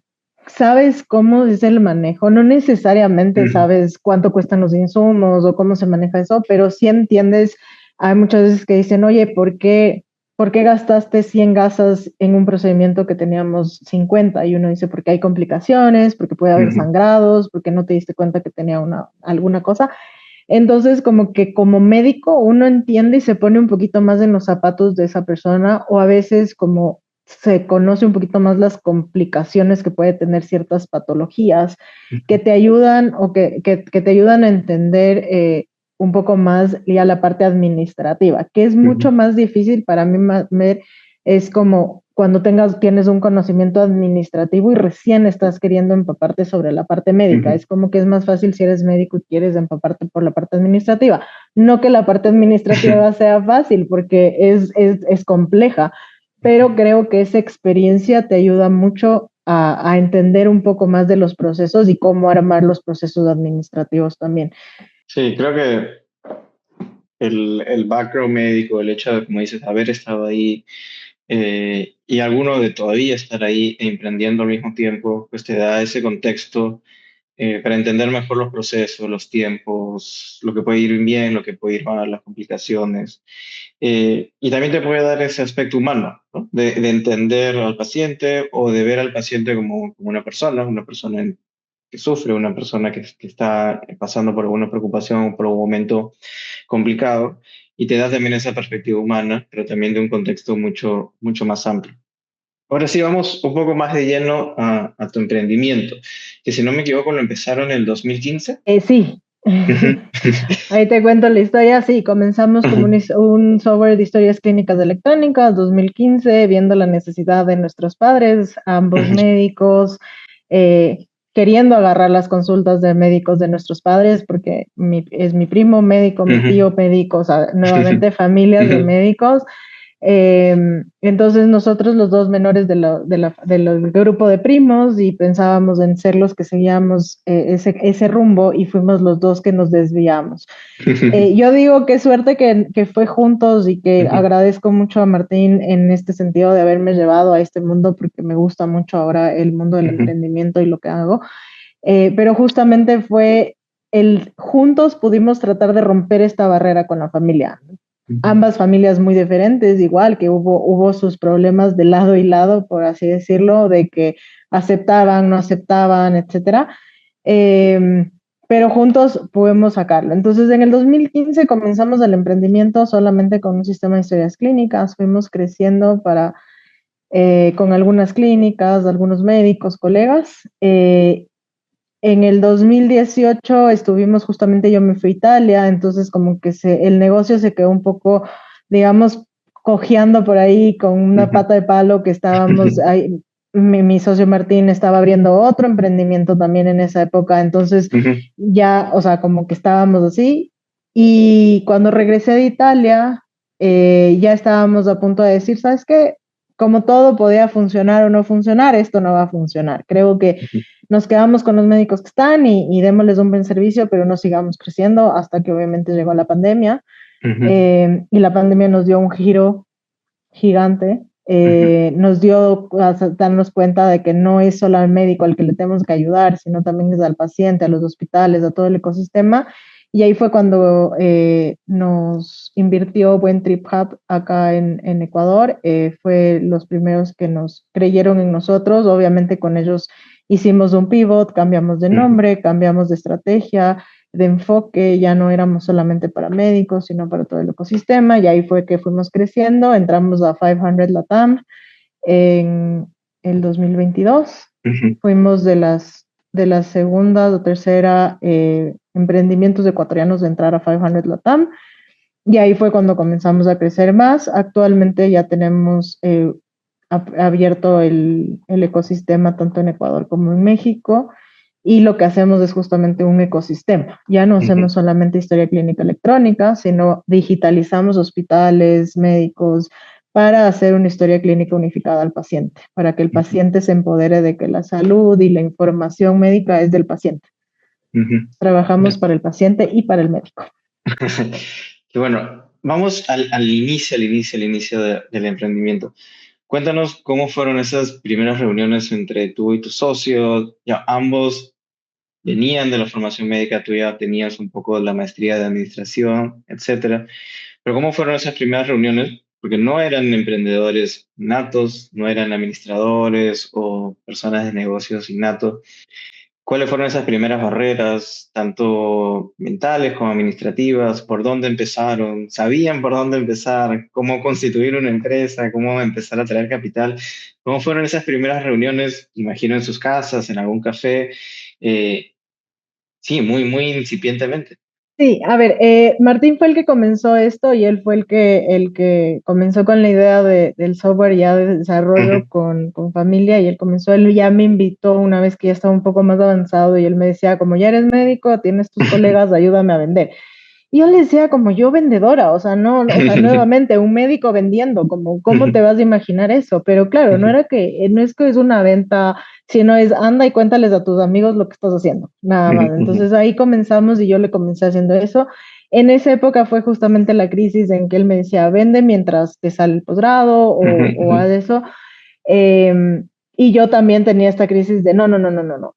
sabes cómo es el manejo. No necesariamente ujú, sabes cuánto cuestan los insumos o cómo se maneja eso, pero sí entiendes. Hay muchas veces que dicen, oye, ¿por qué gastaste 100 gasas en un procedimiento que teníamos 50? Y uno dice, porque hay complicaciones, porque puede haber ujú, sangrados, porque no te diste cuenta que tenía alguna cosa. Entonces, como que como médico uno entiende y se pone un poquito más en los zapatos de esa persona o a veces como se conoce un poquito más las complicaciones que puede tener ciertas patologías que ujú, te ayudan o que te ayudan a entender un poco más ya la parte administrativa, que es mucho ujú, más difícil para mí ver, es como cuando tienes un conocimiento administrativo y recién estás queriendo empaparte sobre la parte médica. ujú. Es como que es más fácil si eres médico y quieres empaparte por la parte administrativa. No que la parte administrativa sea fácil, porque es compleja, pero creo que esa experiencia te ayuda mucho a entender un poco más de los procesos y cómo armar los procesos administrativos también. Sí, creo que el background médico, el hecho de, como dices, haber estado ahí y alguno de todavía estar ahí e emprendiendo al mismo tiempo, pues te da ese contexto para entender mejor los procesos, los tiempos, lo que puede ir bien, lo que puede ir mal, las complicaciones. Y también te puede dar ese aspecto humano, ¿no? De entender al paciente o de ver al paciente como una persona que sufre, una persona que está pasando por alguna preocupación, por un momento complicado, y te da también esa perspectiva humana, pero también de un contexto mucho más amplio. Ahora sí, vamos un poco más de lleno a tu emprendimiento, que si no me equivoco lo empezaron en el 2015. Sí. Ujú, Ahí te cuento la historia. Sí, comenzamos como ujú, un software de historias clínicas electrónicas, 2015, viendo la necesidad de nuestros padres, ambos ujú, médicos, eh, queriendo agarrar las consultas de médicos de nuestros padres, porque es mi primo médico, mi ujú, tío médico, o sea, nuevamente familias de ujú, médicos. Entonces nosotros los dos menores del grupo de primos y pensábamos en ser los que seguíamos ese rumbo y fuimos los dos que nos desviamos. Yo digo qué suerte que fue juntos y que ujú, agradezco mucho a Martín en este sentido de haberme llevado a este mundo porque me gusta mucho ahora el mundo del ujú, emprendimiento y lo que hago. Pero justamente fue juntos pudimos tratar de romper esta barrera con la familia. ujú, Ambas familias muy diferentes, igual que hubo sus problemas de lado y lado, por así decirlo, de que aceptaban, no aceptaban, etcétera. Eh, pero juntos pudimos sacarlo. Entonces, en el 2015 comenzamos el emprendimiento solamente con un sistema de historias clínicas, fuimos creciendo para con algunas clínicas, algunos médicos, colegas. En el 2018 estuvimos justamente, yo me fui a Italia, entonces como que el negocio se quedó un poco, digamos, cojeando por ahí con una Ujú. pata de palo que estábamos ahí. Mi socio Martín estaba abriendo otro emprendimiento también en esa época, entonces Ujú. ya, o sea, como que estábamos así. Y cuando regresé de Italia, ya estábamos a punto de decir, ¿sabes qué? Como todo podía funcionar o no funcionar, esto no va a funcionar. Creo que Ujú. nos quedamos con los médicos que están y démosles un buen servicio, pero no sigamos creciendo hasta que obviamente llegó la pandemia. Ujú. Y la pandemia nos dio un giro gigante. Ujú. Nos dio a darnos cuenta de que no es solo al médico al que le tenemos que ayudar, sino también es al paciente, a los hospitales, a todo el ecosistema. Y ahí fue cuando nos invirtió Buen Trip Hub acá en Ecuador. Fue los primeros que nos creyeron en nosotros. Obviamente con ellos hicimos un pivot, cambiamos de Ujú. nombre, cambiamos de estrategia, de enfoque, ya no éramos solamente para médicos, sino para todo el ecosistema, y ahí fue que fuimos creciendo, entramos a 500 Latam en el 2022, Ujú. fuimos de las segunda o tercera emprendimientos ecuatorianos de entrar a 500 Latam, y ahí fue cuando comenzamos a crecer más. Actualmente ya tenemos abierto el ecosistema tanto en Ecuador como en México. Y lo que hacemos es justamente un ecosistema. Ya no Ujú. hacemos solamente historia clínica electrónica, sino digitalizamos hospitales, médicos, para hacer una historia clínica unificada al paciente, para que el Ujú. paciente se empodere de que la salud y la información médica es del paciente. Ujú. Trabajamos para el paciente y para el médico. Y bueno, vamos al inicio del emprendimiento. Cuéntanos cómo fueron esas primeras reuniones entre tú y tu socio. Ya ambos venían de la formación médica, tú ya tenías un poco de la maestría de administración, etcétera. Pero ¿cómo fueron esas primeras reuniones? Porque no eran emprendedores natos, no eran administradores o personas de negocios innatos. ¿Cuáles fueron esas primeras barreras, tanto mentales como administrativas? ¿Por dónde empezaron? ¿Sabían por dónde empezar? ¿Cómo constituir una empresa? ¿Cómo empezar a traer capital? ¿Cómo fueron esas primeras reuniones? Imagino en sus casas, en algún café. Eh, sí, muy incipientemente. Sí, a ver, Martín fue el que comenzó esto y él fue el que comenzó con la idea del software ya de desarrollo Ujú. con familia, y él comenzó, él ya me invitó una vez que ya estaba un poco más avanzado y él me decía, como ya eres médico, tienes tus colegas, ayúdame a vender. Y yo le decía como yo vendedora, o sea, no, o sea, nuevamente un médico vendiendo, como, ¿cómo te vas a imaginar eso? Pero claro, no era que, no es que es una venta, sino es anda y cuéntales a tus amigos lo que estás haciendo, nada más. Entonces ahí comenzamos y yo le comencé haciendo eso. En esa época fue justamente la crisis en que él me decía, vende mientras te sale el posgrado o haz eso. Eh, y yo también tenía esta crisis de no,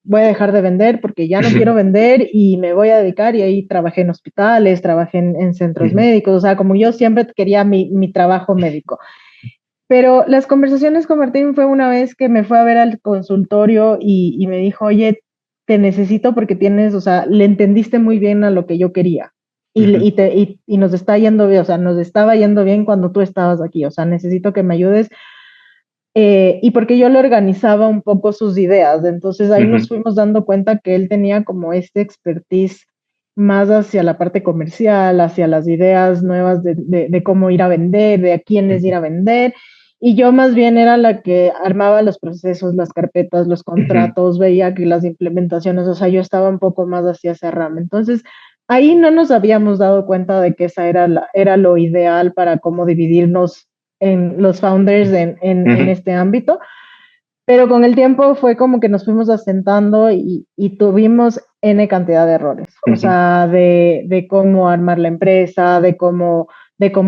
voy a dejar de vender porque ya no quiero vender y me voy a dedicar. Y ahí trabajé en hospitales, trabajé en centros médicos, o sea, como yo siempre quería mi trabajo médico. Pero las conversaciones con Martín fue una vez que me fue a ver al consultorio y me dijo, oye, te necesito porque tienes, o sea, le entendiste muy bien a lo que yo quería. Y nos está yendo bien, o sea, nos estaba yendo bien cuando tú estabas aquí, o sea, necesito que me ayudes, y porque yo le organizaba un poco sus ideas. Entonces ahí nos fuimos dando cuenta que él tenía como este expertise más hacia la parte comercial, hacia las ideas nuevas de cómo ir a vender, de a quiénes ir a vender. Y yo más bien era la que armaba los procesos, las carpetas, los contratos, veía que las implementaciones, o sea, yo estaba un poco más hacia esa rama. Entonces, ahí no nos habíamos dado cuenta de que esa era lo ideal para cómo dividirnos en los founders en este ámbito, pero con el tiempo fue como que nos fuimos asentando y tuvimos N cantidad de errores, o sea, de cómo armar la empresa, de cómo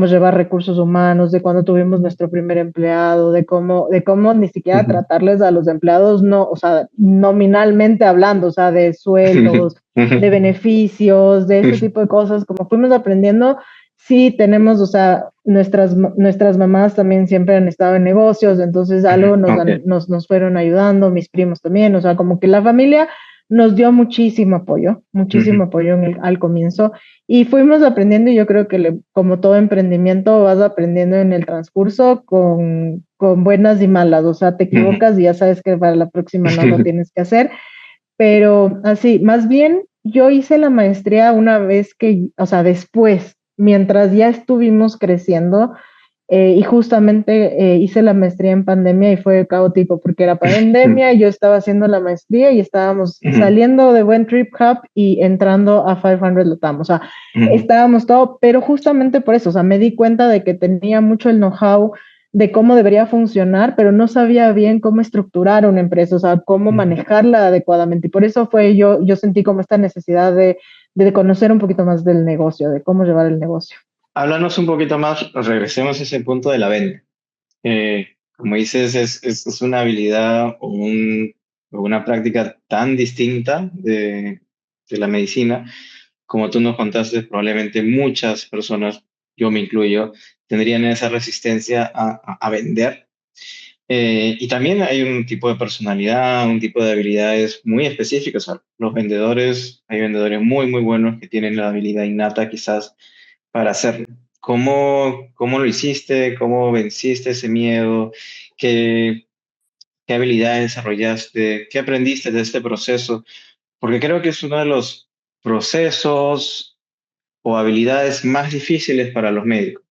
llevar recursos humanos, de cuando tuvimos nuestro primer empleado, de cómo ni siquiera tratarles a los empleados, no, o sea, nominalmente hablando, o sea, de sueldos, de beneficios, de ese tipo de cosas, como fuimos aprendiendo. Sí, tenemos, o sea, nuestras mamás también siempre han estado en negocios, entonces algo Ok. nos fueron ayudando, mis primos también, o sea, como que la familia nos dio muchísimo Ujú, apoyo al comienzo y fuimos aprendiendo y yo creo que como todo emprendimiento vas aprendiendo en el transcurso con buenas y malas, o sea, te ujú. equivocas y ya sabes que para la próxima no lo tienes que hacer, pero así, más bien yo hice la maestría una vez que, o sea, después, mientras ya estuvimos creciendo, y justamente hice la maestría en pandemia y fue caótico porque era pandemia, yo estaba haciendo la maestría y estábamos Ujú, saliendo de Buen Trip Hub y entrando a 500 Latam, o sea, ujú, estábamos todo, pero justamente por eso, o sea, me di cuenta de que tenía mucho el know-how de cómo debería funcionar, pero no sabía bien cómo estructurar una empresa, o sea, cómo ujú. manejarla adecuadamente. Y por eso fue yo sentí como esta necesidad de conocer un poquito más del negocio, de cómo llevar el negocio. Háblanos un poquito más, regresemos a ese punto de la venta. Como dices, es una habilidad o una práctica tan distinta de la medicina. Como tú nos contaste, probablemente muchas personas, yo me incluyo, tendrían esa resistencia a vender. Y también hay un tipo de personalidad, un tipo de habilidades muy específicas. O sea, los vendedores, hay vendedores muy, muy buenos que tienen la habilidad innata quizás para hacerlo. ¿Cómo lo hiciste? ¿Cómo venciste ese miedo? ¿Qué, qué habilidades desarrollaste? ¿Qué aprendiste de este proceso? Porque creo que es uno de los procesos o habilidades más difíciles para los médicos.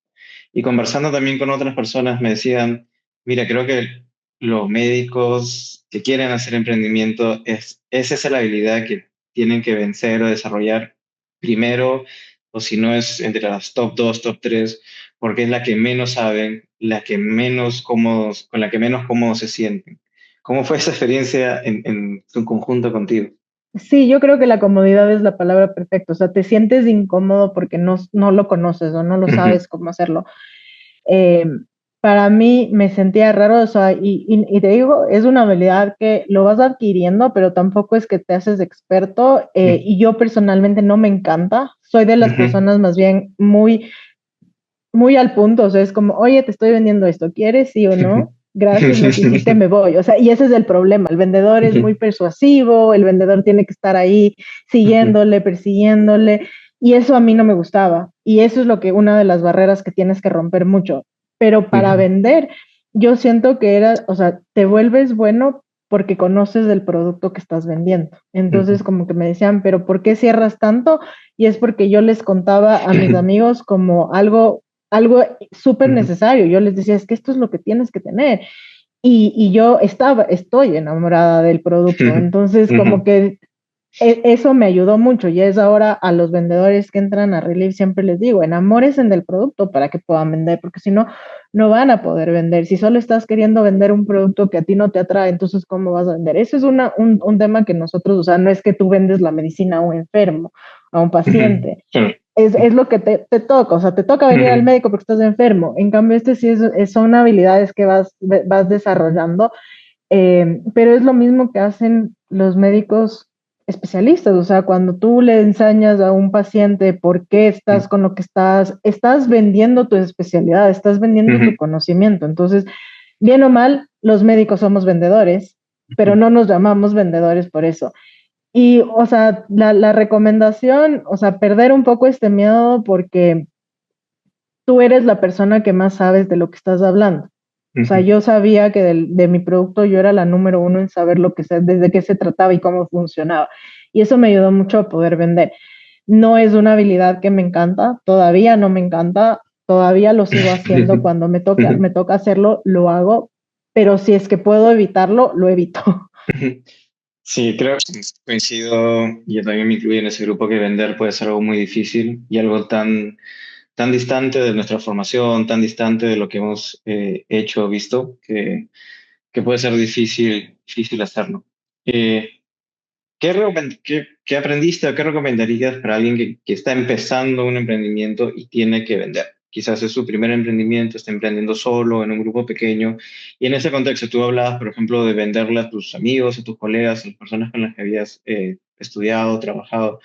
Y conversando también con otras personas me decían, mira, creo que los médicos que quieren hacer emprendimiento, esa es la habilidad que tienen que vencer o desarrollar primero, o si no es entre las top 2 top 3 porque es la que menos saben, la que menos cómodos, con la que menos cómodos se sienten. ¿Cómo fue esa experiencia en tu conjunto contigo? Sí, yo creo que la comodidad es la palabra perfecta. O sea, te sientes incómodo porque no lo conoces o no lo Ujú, sabes cómo hacerlo. Eh, para mí me sentía raro, o sea, y te digo, es una habilidad que lo vas adquiriendo, pero tampoco es que te haces experto. Y yo personalmente no me encanta. Soy de las ujú, personas más bien muy al punto, o sea, es como, oye, te estoy vendiendo esto, ¿quieres sí o no? Gracias, no quisiste, me voy. O sea, y ese es el problema. El vendedor es muy persuasivo, el vendedor tiene que estar ahí ujú, siguiéndole, persiguiéndole, y eso a mí no me gustaba. Y eso es lo que una de las barreras que tienes que romper mucho. Pero para ujú, vender, yo siento que era, o sea, te vuelves bueno porque conoces el producto que estás vendiendo. ujú, Entonces, como que me decían, pero ¿por qué cierras tanto? Y es porque yo les contaba a mis amigos como algo súper ujú, necesario. Yo les decía, es que esto es lo que tienes que tener. Y yo estoy enamorada del producto. Entonces, ujú, como que eso me ayudó mucho y es ahora a los vendedores que entran a Relief siempre les digo, enamórense del producto para que puedan vender, porque si no, no van a poder vender. Si solo estás queriendo vender un producto que a ti no te atrae, entonces ¿cómo vas a vender? Eso es un tema que nosotros, o sea, no es que tú vendes la medicina a un enfermo, a un ujú. paciente. Claro. Es lo que te toca, o sea, te toca venir al Ujú, médico porque estás enfermo. En cambio, este sí son habilidades que vas desarrollando, pero es lo mismo que hacen los médicos especialistas, o sea, cuando tú le enseñas a un paciente por qué estás con lo que estás vendiendo tu especialidad, estás vendiendo tu ujú, conocimiento. Entonces, bien o mal, los médicos somos vendedores, pero ujú, no nos llamamos vendedores por eso. Y, o sea, la recomendación, o sea, perder un poco este miedo porque tú eres la persona que más sabes de lo que estás hablando. O sea, ujú. yo sabía que de mi producto yo era la número uno en saber desde qué se trataba y cómo funcionaba. Y eso me ayudó mucho a poder vender. No es una habilidad que me encanta, todavía no me encanta, todavía lo sigo haciendo cuando me toca hacerlo, lo hago, pero si es que puedo evitarlo, lo evito. Sí, creo que coincido, yo también me incluyo en ese grupo que vender puede ser algo muy difícil y algo tan distante de nuestra formación, tan distante de lo que hemos hecho o visto, que puede ser difícil hacerlo. Eh, ¿qué aprendiste o qué recomendarías para alguien que está empezando un emprendimiento y tiene que vender? Quizás es su primer emprendimiento, está emprendiendo solo, en un grupo pequeño. Y en ese contexto, tú hablabas, por ejemplo, de venderle a tus amigos, a tus colegas, a las personas con las que habías estudiado, trabajado.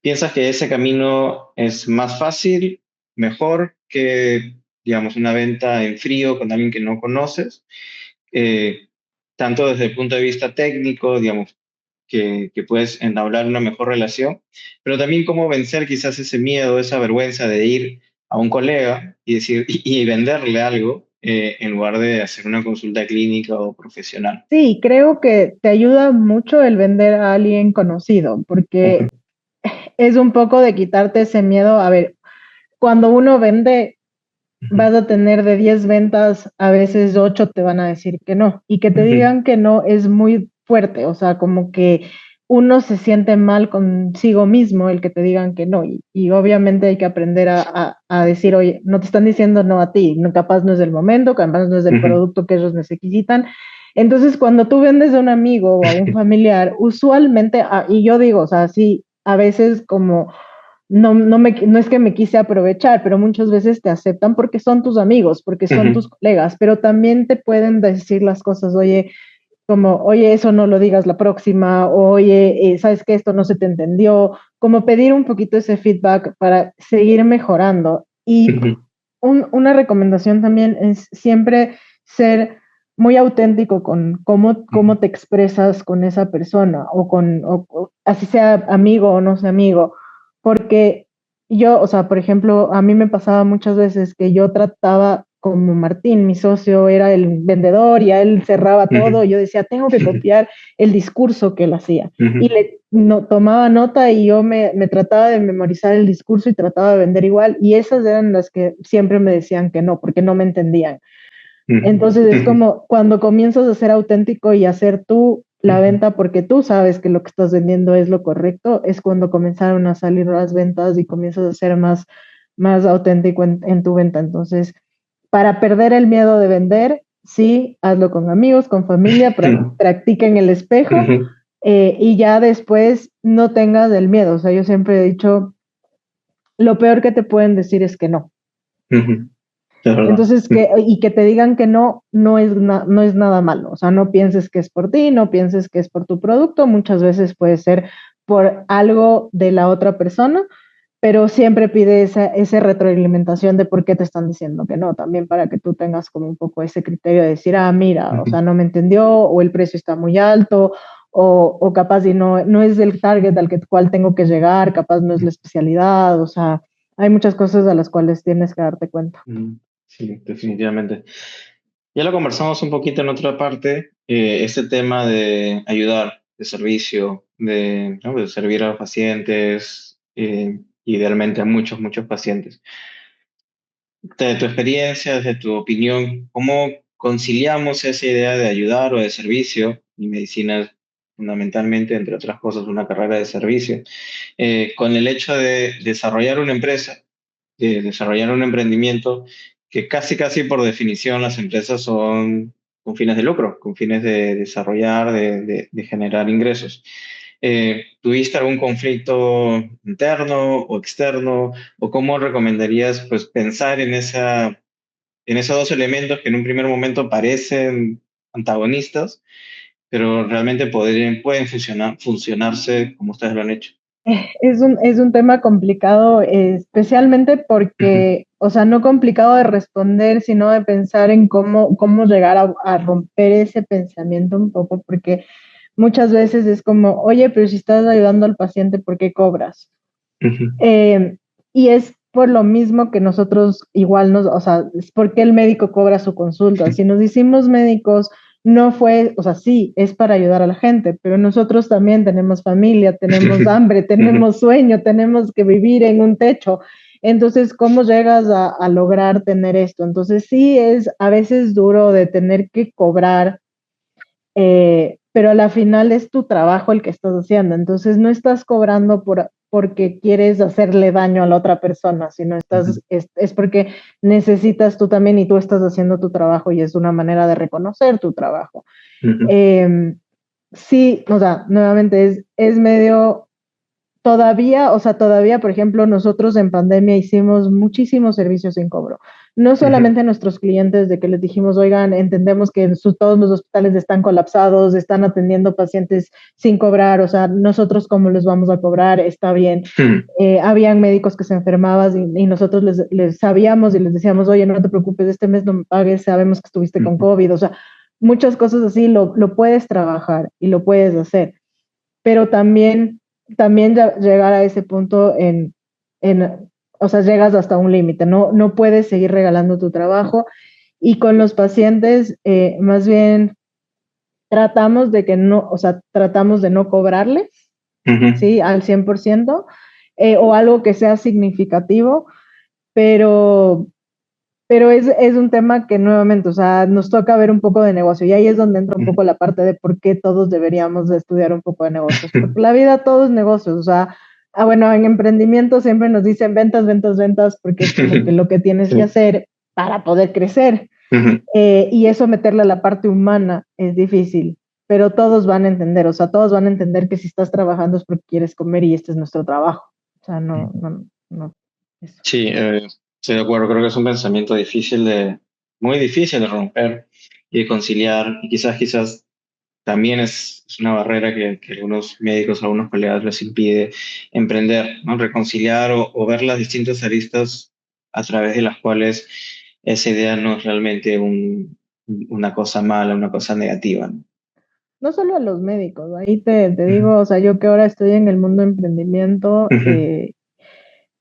¿Piensas que ese camino es más fácil, mejor que, digamos, una venta en frío con alguien que no conoces? Eh, tanto desde el punto de vista técnico, digamos, que puedes entablar una mejor relación, pero también cómo vencer quizás ese miedo, esa vergüenza de ir a un colega y decir y venderle algo en lugar de hacer una consulta clínica o profesional. Sí, creo que te ayuda mucho el vender a alguien conocido, porque es un poco de quitarte ese miedo. A ver, cuando uno vende, vas a tener de 10 ventas, a veces 8 te van a decir que no. Y que te digan que no es muy fuerte, o sea, como que uno se siente mal consigo mismo el que te digan que no. Y obviamente hay que aprender a decir, oye, no te están diciendo no a ti, no, capaz no es el momento, capaz no es el producto que ellos necesitan. Entonces, cuando tú vendes a un amigo o a un familiar, usualmente, y yo digo, o sea, sí, a veces como no es que me quise aprovechar, pero muchas veces te aceptan porque son tus amigos, porque son tus colegas, pero también te pueden decir las cosas, oye, como, oye, eso no lo digas la próxima, o, oye, sabes que esto no se te entendió, como pedir un poquito ese feedback para seguir mejorando. Y una recomendación también es siempre ser muy auténtico con cómo te expresas con esa persona, o así sea amigo o no sea amigo, porque yo, o sea, por ejemplo, a mí me pasaba muchas veces que yo trataba como Martín, mi socio, era el vendedor y a él cerraba todo. Yo decía, tengo que copiar el discurso que él hacía. Y tomaba nota y yo me trataba de memorizar el discurso y trataba de vender igual. Y esas eran las que siempre me decían que no, porque no me entendían. Entonces es como cuando comienzas a ser auténtico y hacer tú la venta porque tú sabes que lo que estás vendiendo es lo correcto, es cuando comenzaron a salir las ventas y comienzas a ser más auténtico en tu venta. Entonces, para perder el miedo de vender, sí, hazlo con amigos, con familia, practica en el espejo, y ya después no tengas el miedo. O sea, yo siempre he dicho, lo peor que te pueden decir es que no. Es verdad. Entonces, que te digan que no, no es nada malo. O sea, no pienses que es por ti, no pienses que es por tu producto. Muchas veces puede ser por algo de la otra persona, pero siempre pide esa retroalimentación de por qué te están diciendo que no, también para que tú tengas como un poco ese criterio de decir, ah, mira, o sea, no me entendió, o el precio está muy alto, o capaz y no es el target al cual tengo que llegar, capaz no es la especialidad, o sea, hay muchas cosas a las cuales tienes que darte cuenta. Sí, definitivamente. Ya lo conversamos un poquito en otra parte, este tema de ayudar, de servicio, ¿no? De servir a los pacientes, idealmente a muchos, muchos pacientes. De tu experiencia, desde tu opinión, ¿cómo conciliamos esa idea de ayudar o de servicio? Y medicina es fundamentalmente, entre otras cosas, una carrera de servicio, con el hecho de desarrollar una empresa, de desarrollar un emprendimiento, que casi, casi por definición las empresas son con fines de lucro, con fines de desarrollar, de generar ingresos. ¿Tuviste algún conflicto interno o externo? ¿O cómo recomendarías pues, pensar en esos dos elementos que en un primer momento parecen antagonistas, pero realmente pueden funcionarse como ustedes lo han hecho? Es un tema complicado, especialmente Ujú, porque, o sea, no complicado de responder, sino de pensar en cómo llegar a romper ese pensamiento un poco, porque muchas veces es como, oye, pero si estás ayudando al paciente, ¿por qué cobras? ujú, Eh, y es por lo mismo que nosotros igual o sea, es porque el médico cobra su consulta. Si nos hicimos médicos, no fue, o sea, sí, es para ayudar a la gente, pero nosotros también tenemos familia, tenemos hambre, ujú, tenemos sueño, tenemos que vivir en un techo. Entonces, ¿cómo llegas a lograr tener esto? Entonces, sí, es a veces duro de tener que cobrar, pero a la final es tu trabajo el que estás haciendo. Entonces no estás cobrando porque quieres hacerle daño a la otra persona, sino ujú, es porque necesitas tú también y tú estás haciendo tu trabajo y es una manera de reconocer tu trabajo. ujú, Eh, sí, o sea, nuevamente es medio. Todavía, o sea, todavía, por ejemplo, nosotros en pandemia hicimos muchísimos servicios sin cobro. No ujú, solamente a nuestros clientes de que les dijimos, oigan, entendemos que todos los hospitales están colapsados, están atendiendo pacientes sin cobrar, o sea, nosotros cómo les vamos a cobrar, está bien. ujú, Habían médicos que se enfermaban y nosotros les sabíamos y les decíamos, oye, no te preocupes, este mes no me pagues, sabemos que estuviste con ujú, COVID, o sea, muchas cosas así lo puedes trabajar y lo puedes hacer. pero también llegar a ese punto o sea, llegas hasta un límite, no puedes seguir regalando tu trabajo. Y con los pacientes, más bien tratamos de que no, o sea, tratamos de no cobrarles, Ujú. ¿sí? Al 100%, o algo que sea significativo, pero, pero es un tema que nuevamente, o sea, nos toca ver un poco de negocio y ahí es donde entra un Ujú. poco la parte de por qué todos deberíamos de estudiar un poco de negocios, porque la vida todo es negocios, o sea, bueno, en emprendimiento siempre nos dicen ventas, ventas, ventas, porque es como que lo que tienes que Sí. hacer para poder crecer. Ujú. Y eso meterle a la parte humana es difícil, pero todos van a entender, o sea, todos van a entender que si estás trabajando es porque quieres comer y este es nuestro trabajo. O sea, no, eso. Sí, estoy de acuerdo. Creo que es un pensamiento muy difícil de romper y de conciliar. Y quizás también es una barrera que algunos médicos, algunos colegas les impide emprender, ¿no? Reconciliar o ver las distintas aristas a través de las cuales esa idea no es realmente una cosa mala, una cosa negativa, ¿no? No solo a los médicos, ahí te Ujú. digo, o sea, yo que ahora estoy en el mundo de emprendimiento, Ujú.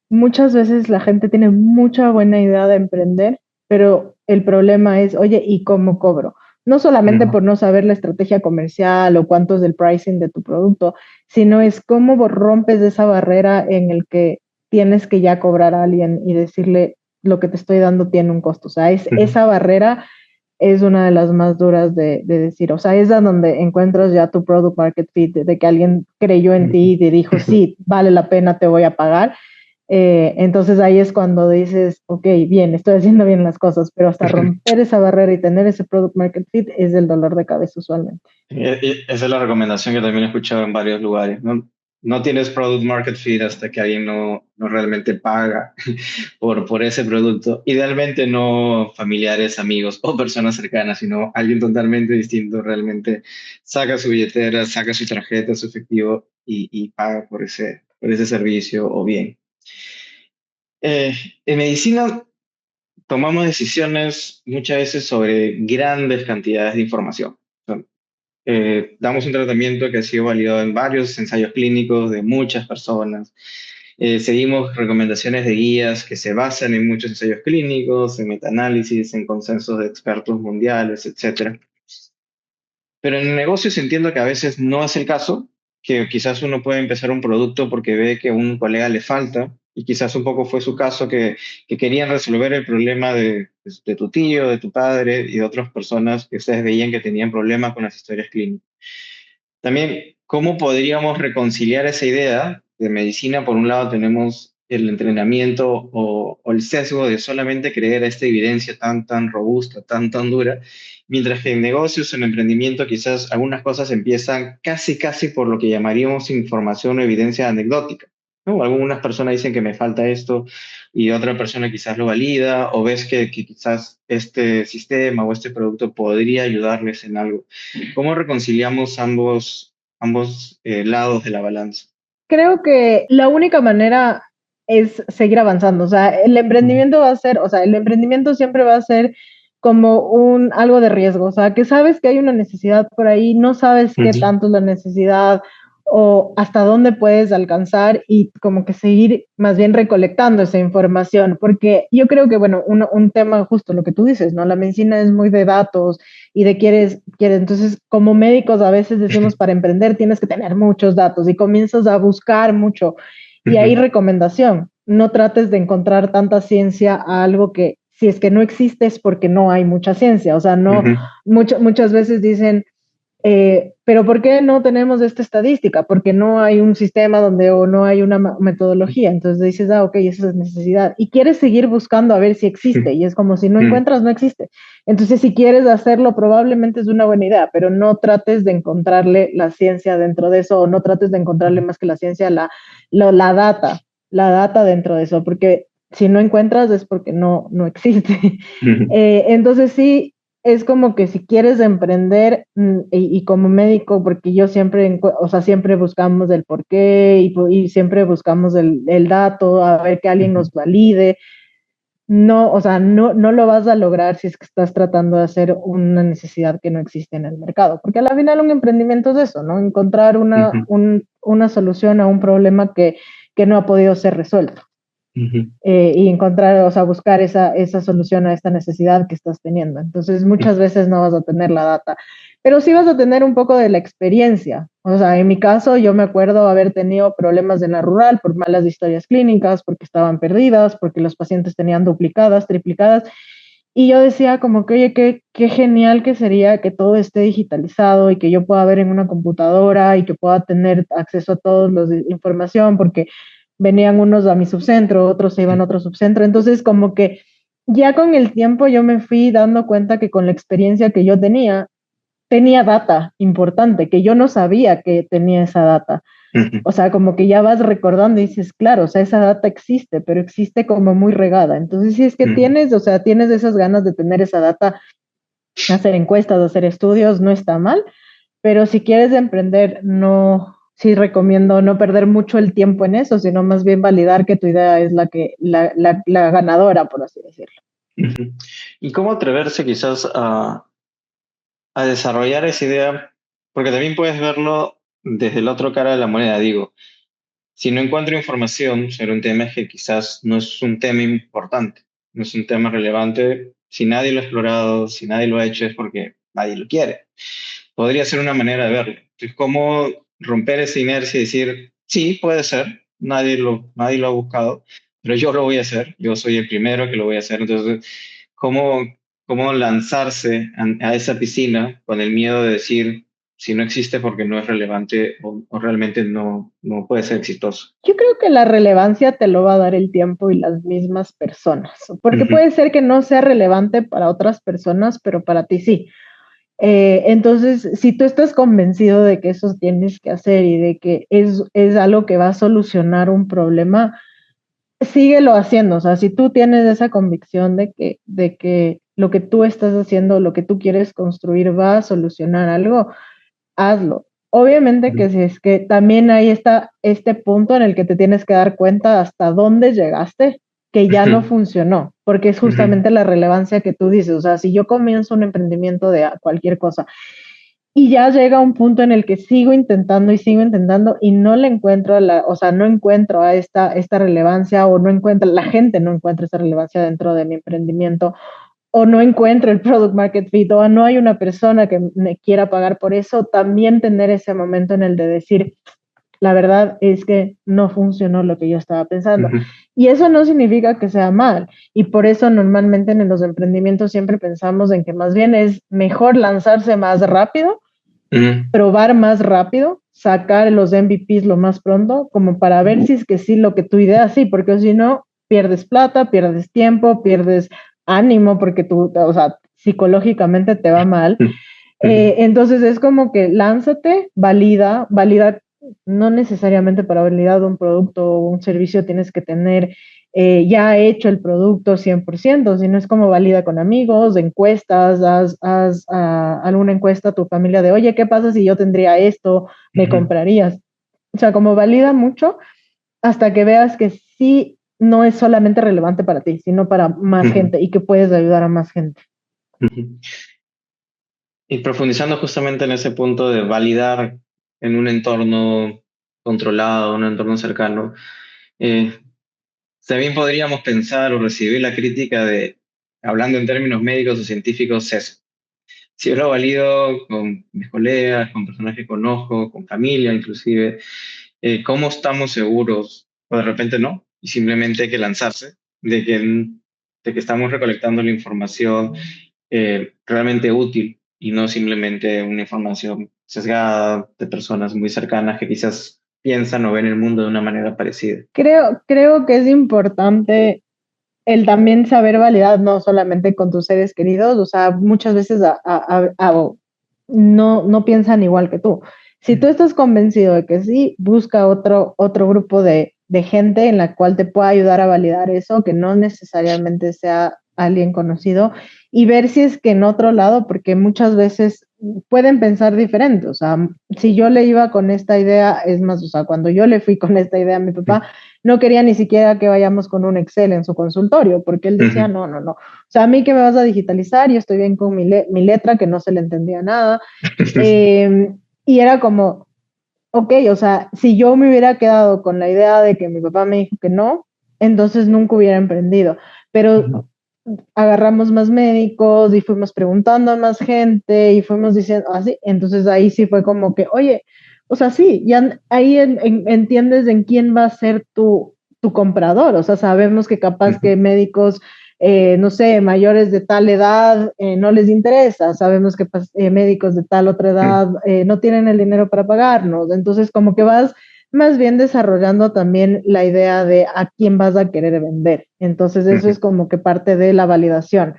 muchas veces la gente tiene mucha buena idea de emprender, pero el problema es, oye, ¿y cómo cobro? No solamente Ujú. por no saber la estrategia comercial o cuánto es el pricing de tu producto, sino es cómo rompes esa barrera en el que tienes que ya cobrar a alguien y decirle lo que te estoy dando tiene un costo. O sea, Ujú. esa barrera es una de las más duras de decir. O sea, es a donde encuentras ya tu product market fit, de que alguien creyó en ti y te dijo, Ujú. sí, vale la pena, te voy a pagar. Entonces ahí es cuando dices, ok, bien, estoy haciendo bien las cosas, pero hasta romper esa barrera y tener ese product market fit es el dolor de cabeza usualmente. Esa es la recomendación que también he escuchado en varios lugares. No, no tienes product market fit hasta que alguien no realmente paga por ese producto. Idealmente no familiares, amigos o personas cercanas, sino alguien totalmente distinto realmente saca su billetera, saca su tarjeta, su efectivo y paga por ese servicio o bien. En medicina tomamos decisiones muchas veces sobre grandes cantidades de información. Damos un tratamiento que ha sido validado en varios ensayos clínicos de muchas personas. Seguimos recomendaciones de guías que se basan en muchos ensayos clínicos, en metaanálisis, en consensos de expertos mundiales, etcétera. Pero en negocios entiendo que a veces no es el caso, que quizás uno puede empezar un producto porque ve que a un colega le falta, y quizás un poco fue su caso que querían resolver el problema de tu tío, de tu padre y de otras personas que ustedes veían que tenían problemas con las historias clínicas. También, ¿cómo podríamos reconciliar esa idea de medicina? Por un lado, tenemos el entrenamiento o el sesgo de solamente creer a esta evidencia tan robusta, tan dura, mientras que en negocios, en emprendimiento, quizás algunas cosas empiezan casi por lo que llamaríamos información o evidencia anecdótica, ¿no? Algunas personas dicen que me falta esto y otra persona quizás lo valida, o ves que quizás este sistema o este producto podría ayudarles en algo. ¿Cómo reconciliamos ambos lados de la balanza? Creo que la única manera es seguir avanzando. O sea, el Ujú. emprendimiento va a ser, o sea, el emprendimiento siempre va a ser como algo de riesgo. O sea, que sabes que hay una necesidad por ahí, no sabes qué Ujú. tanto es la necesidad o hasta dónde puedes alcanzar y como que seguir más bien recolectando esa información. Porque yo creo que, bueno, un tema justo lo que tú dices, ¿no? La medicina es muy de datos y de entonces como médicos a veces decimos para emprender tienes que tener muchos datos y comienzas a buscar mucho y hay Ujú. recomendación, no trates de encontrar tanta ciencia a algo que si es que no existe es porque no hay mucha ciencia, o sea, no, Ujú. muchas veces dicen pero ¿por qué no tenemos esta estadística? Porque no hay un sistema donde o no hay una metodología. Entonces dices, ok, esa es necesidad. Y quieres seguir buscando a ver si existe. Y es como si no Ujú. encuentras, no existe. Entonces, si quieres hacerlo, probablemente es una buena idea, pero no trates de encontrarle la ciencia dentro de eso o no trates de encontrarle más que la ciencia, la data, la data dentro de eso, porque si no encuentras es porque no existe. Ujú. Entonces sí, es como que si quieres emprender y como médico, porque yo siempre, o sea, siempre buscamos el porqué y siempre buscamos el dato, a ver que alguien Ujú. nos valide, no, o sea, no lo vas a lograr si es que estás tratando de hacer una necesidad que no existe en el mercado, porque al final un emprendimiento es eso, ¿no? Encontrar Ujú, una solución a un problema que no ha podido ser resuelto. ujú, Y encontrar, o sea, buscar esa solución a esta necesidad que estás teniendo. Entonces, muchas veces no vas a tener la data, pero sí vas a tener un poco de la experiencia. O sea, en mi caso, yo me acuerdo haber tenido problemas en la rural por malas historias clínicas, porque estaban perdidas, porque los pacientes tenían duplicadas, triplicadas. Y yo decía como que, oye, qué genial que sería que todo esté digitalizado y que yo pueda ver en una computadora y que pueda tener acceso a toda la información, porque venían unos a mi subcentro, otros se iban a otro subcentro. Entonces, como que ya con el tiempo yo me fui dando cuenta que con la experiencia que yo tenía data importante, que yo no sabía que tenía esa data. ujú, O sea, como que ya vas recordando y dices, claro, o sea, esa data existe, pero existe como muy regada. Entonces, si es que ujú. tienes, o sea, tienes esas ganas de tener esa data, hacer encuestas, hacer estudios, no está mal, pero si quieres emprender, no, sí recomiendo no perder mucho el tiempo en eso, sino más bien validar que tu idea es la ganadora, por así decirlo. Ujú. ¿Y cómo atreverse quizás a desarrollar esa idea? Porque también puedes verlo desde la otra cara de la moneda. Digo, si no encuentro información sobre un tema es que quizás no es un tema importante, no es un tema relevante. Si nadie lo ha explorado, si nadie lo ha hecho, es porque nadie lo quiere. Podría ser una manera de verlo. Entonces, ¿cómo romper esa inercia y decir, sí, puede ser, nadie lo ha buscado, pero yo lo voy a hacer, yo soy el primero que lo voy a hacer? Entonces, ¿cómo, cómo lanzarse a esa piscina con el miedo de decir, si no existe porque no es relevante o realmente no puede ser exitoso? Yo creo que la relevancia te lo va a dar el tiempo y las mismas personas, porque Ujú, puede ser que no sea relevante para otras personas, pero para ti sí. Entonces, si tú estás convencido de que eso tienes que hacer y de que es algo que va a solucionar un problema, síguelo haciendo. O sea, si tú tienes esa convicción de que lo que tú estás haciendo, lo que tú quieres construir va a solucionar algo, hazlo. Obviamente ujú, que si es que también ahí está este punto en el que te tienes que dar cuenta hasta dónde llegaste, que ya no ujú, funcionó, porque es ujú, justamente la relevancia que tú dices. O sea, si yo comienzo un emprendimiento de cualquier cosa y ya llega un punto en el que sigo intentando y no le encuentro o sea, no encuentro a esta relevancia o no encuentro, la gente no encuentra esa relevancia dentro de mi emprendimiento o no encuentro el product market fit o no hay una persona que me quiera pagar por eso, también tener ese momento en el de decir, la verdad es que no funcionó lo que yo estaba pensando. ujú, Y eso no significa que sea mal. Y por eso normalmente en los emprendimientos siempre pensamos en que más bien es mejor lanzarse más rápido, ujú, probar más rápido, sacar los MVPs lo más pronto, como para ver si es que sí lo que tu idea sí, porque si no, pierdes plata, pierdes tiempo, pierdes ánimo, porque tú, o sea, psicológicamente te va mal. ujú, ujú, Entonces es como que lánzate, valida, no necesariamente para validar un producto o un servicio tienes que tener ya hecho el producto 100%, sino es como valida con amigos, encuestas, haz alguna encuesta a tu familia de, oye, ¿qué pasa si yo tendría esto? ¿Me ujú, comprarías? O sea, como valida mucho hasta que veas que sí no es solamente relevante para ti, sino para más ujú, gente y que puedes ayudar a más gente. ujú. Y profundizando justamente en ese punto de validar en un entorno controlado, un entorno cercano, eh, también podríamos pensar o recibir la crítica de, hablando en términos médicos o científicos, eso. Si yo lo valido con mis colegas, con personas que conozco, con familia inclusive, ¿cómo estamos seguros? O de repente no, y simplemente hay que lanzarse, de que estamos recolectando la información realmente útil y no simplemente una información sesgada de personas muy cercanas que quizás piensan o ven el mundo de una manera parecida. Creo que es importante el también saber validar, no solamente con tus seres queridos, o sea, muchas veces no piensan igual que tú. Si tú estás convencido de que sí, busca otro grupo de gente en la cual te pueda ayudar a validar eso, que no necesariamente sea alguien conocido, y ver si es que en otro lado, porque muchas veces pueden pensar diferente. O sea, si yo le iba con esta idea, es más, o sea, cuando yo le fui con esta idea a mi papá, no quería ni siquiera que vayamos con un Excel en su consultorio, porque él decía, Ujú, no, no, no. O sea, a mí que me vas a digitalizar, yo estoy bien con mi letra, que no se le entendía nada. Eh, y era como, ok, o sea, si yo me hubiera quedado con la idea de que mi papá me dijo que no, entonces nunca hubiera emprendido. Pero ujú, agarramos más médicos y fuimos preguntando a más gente y fuimos diciendo así. Entonces ahí sí fue como que, oye, o sea, sí, ya ahí entiendes en quién va a ser tu comprador. O sea, sabemos que capaz ujú, que médicos, no sé, mayores de tal edad no les interesa. Sabemos que médicos de tal otra ujú, edad no tienen el dinero para pagarnos. Entonces, como que vas más bien desarrollando también la idea de a quién vas a querer vender. Entonces, eso es ujú, como que parte de la validación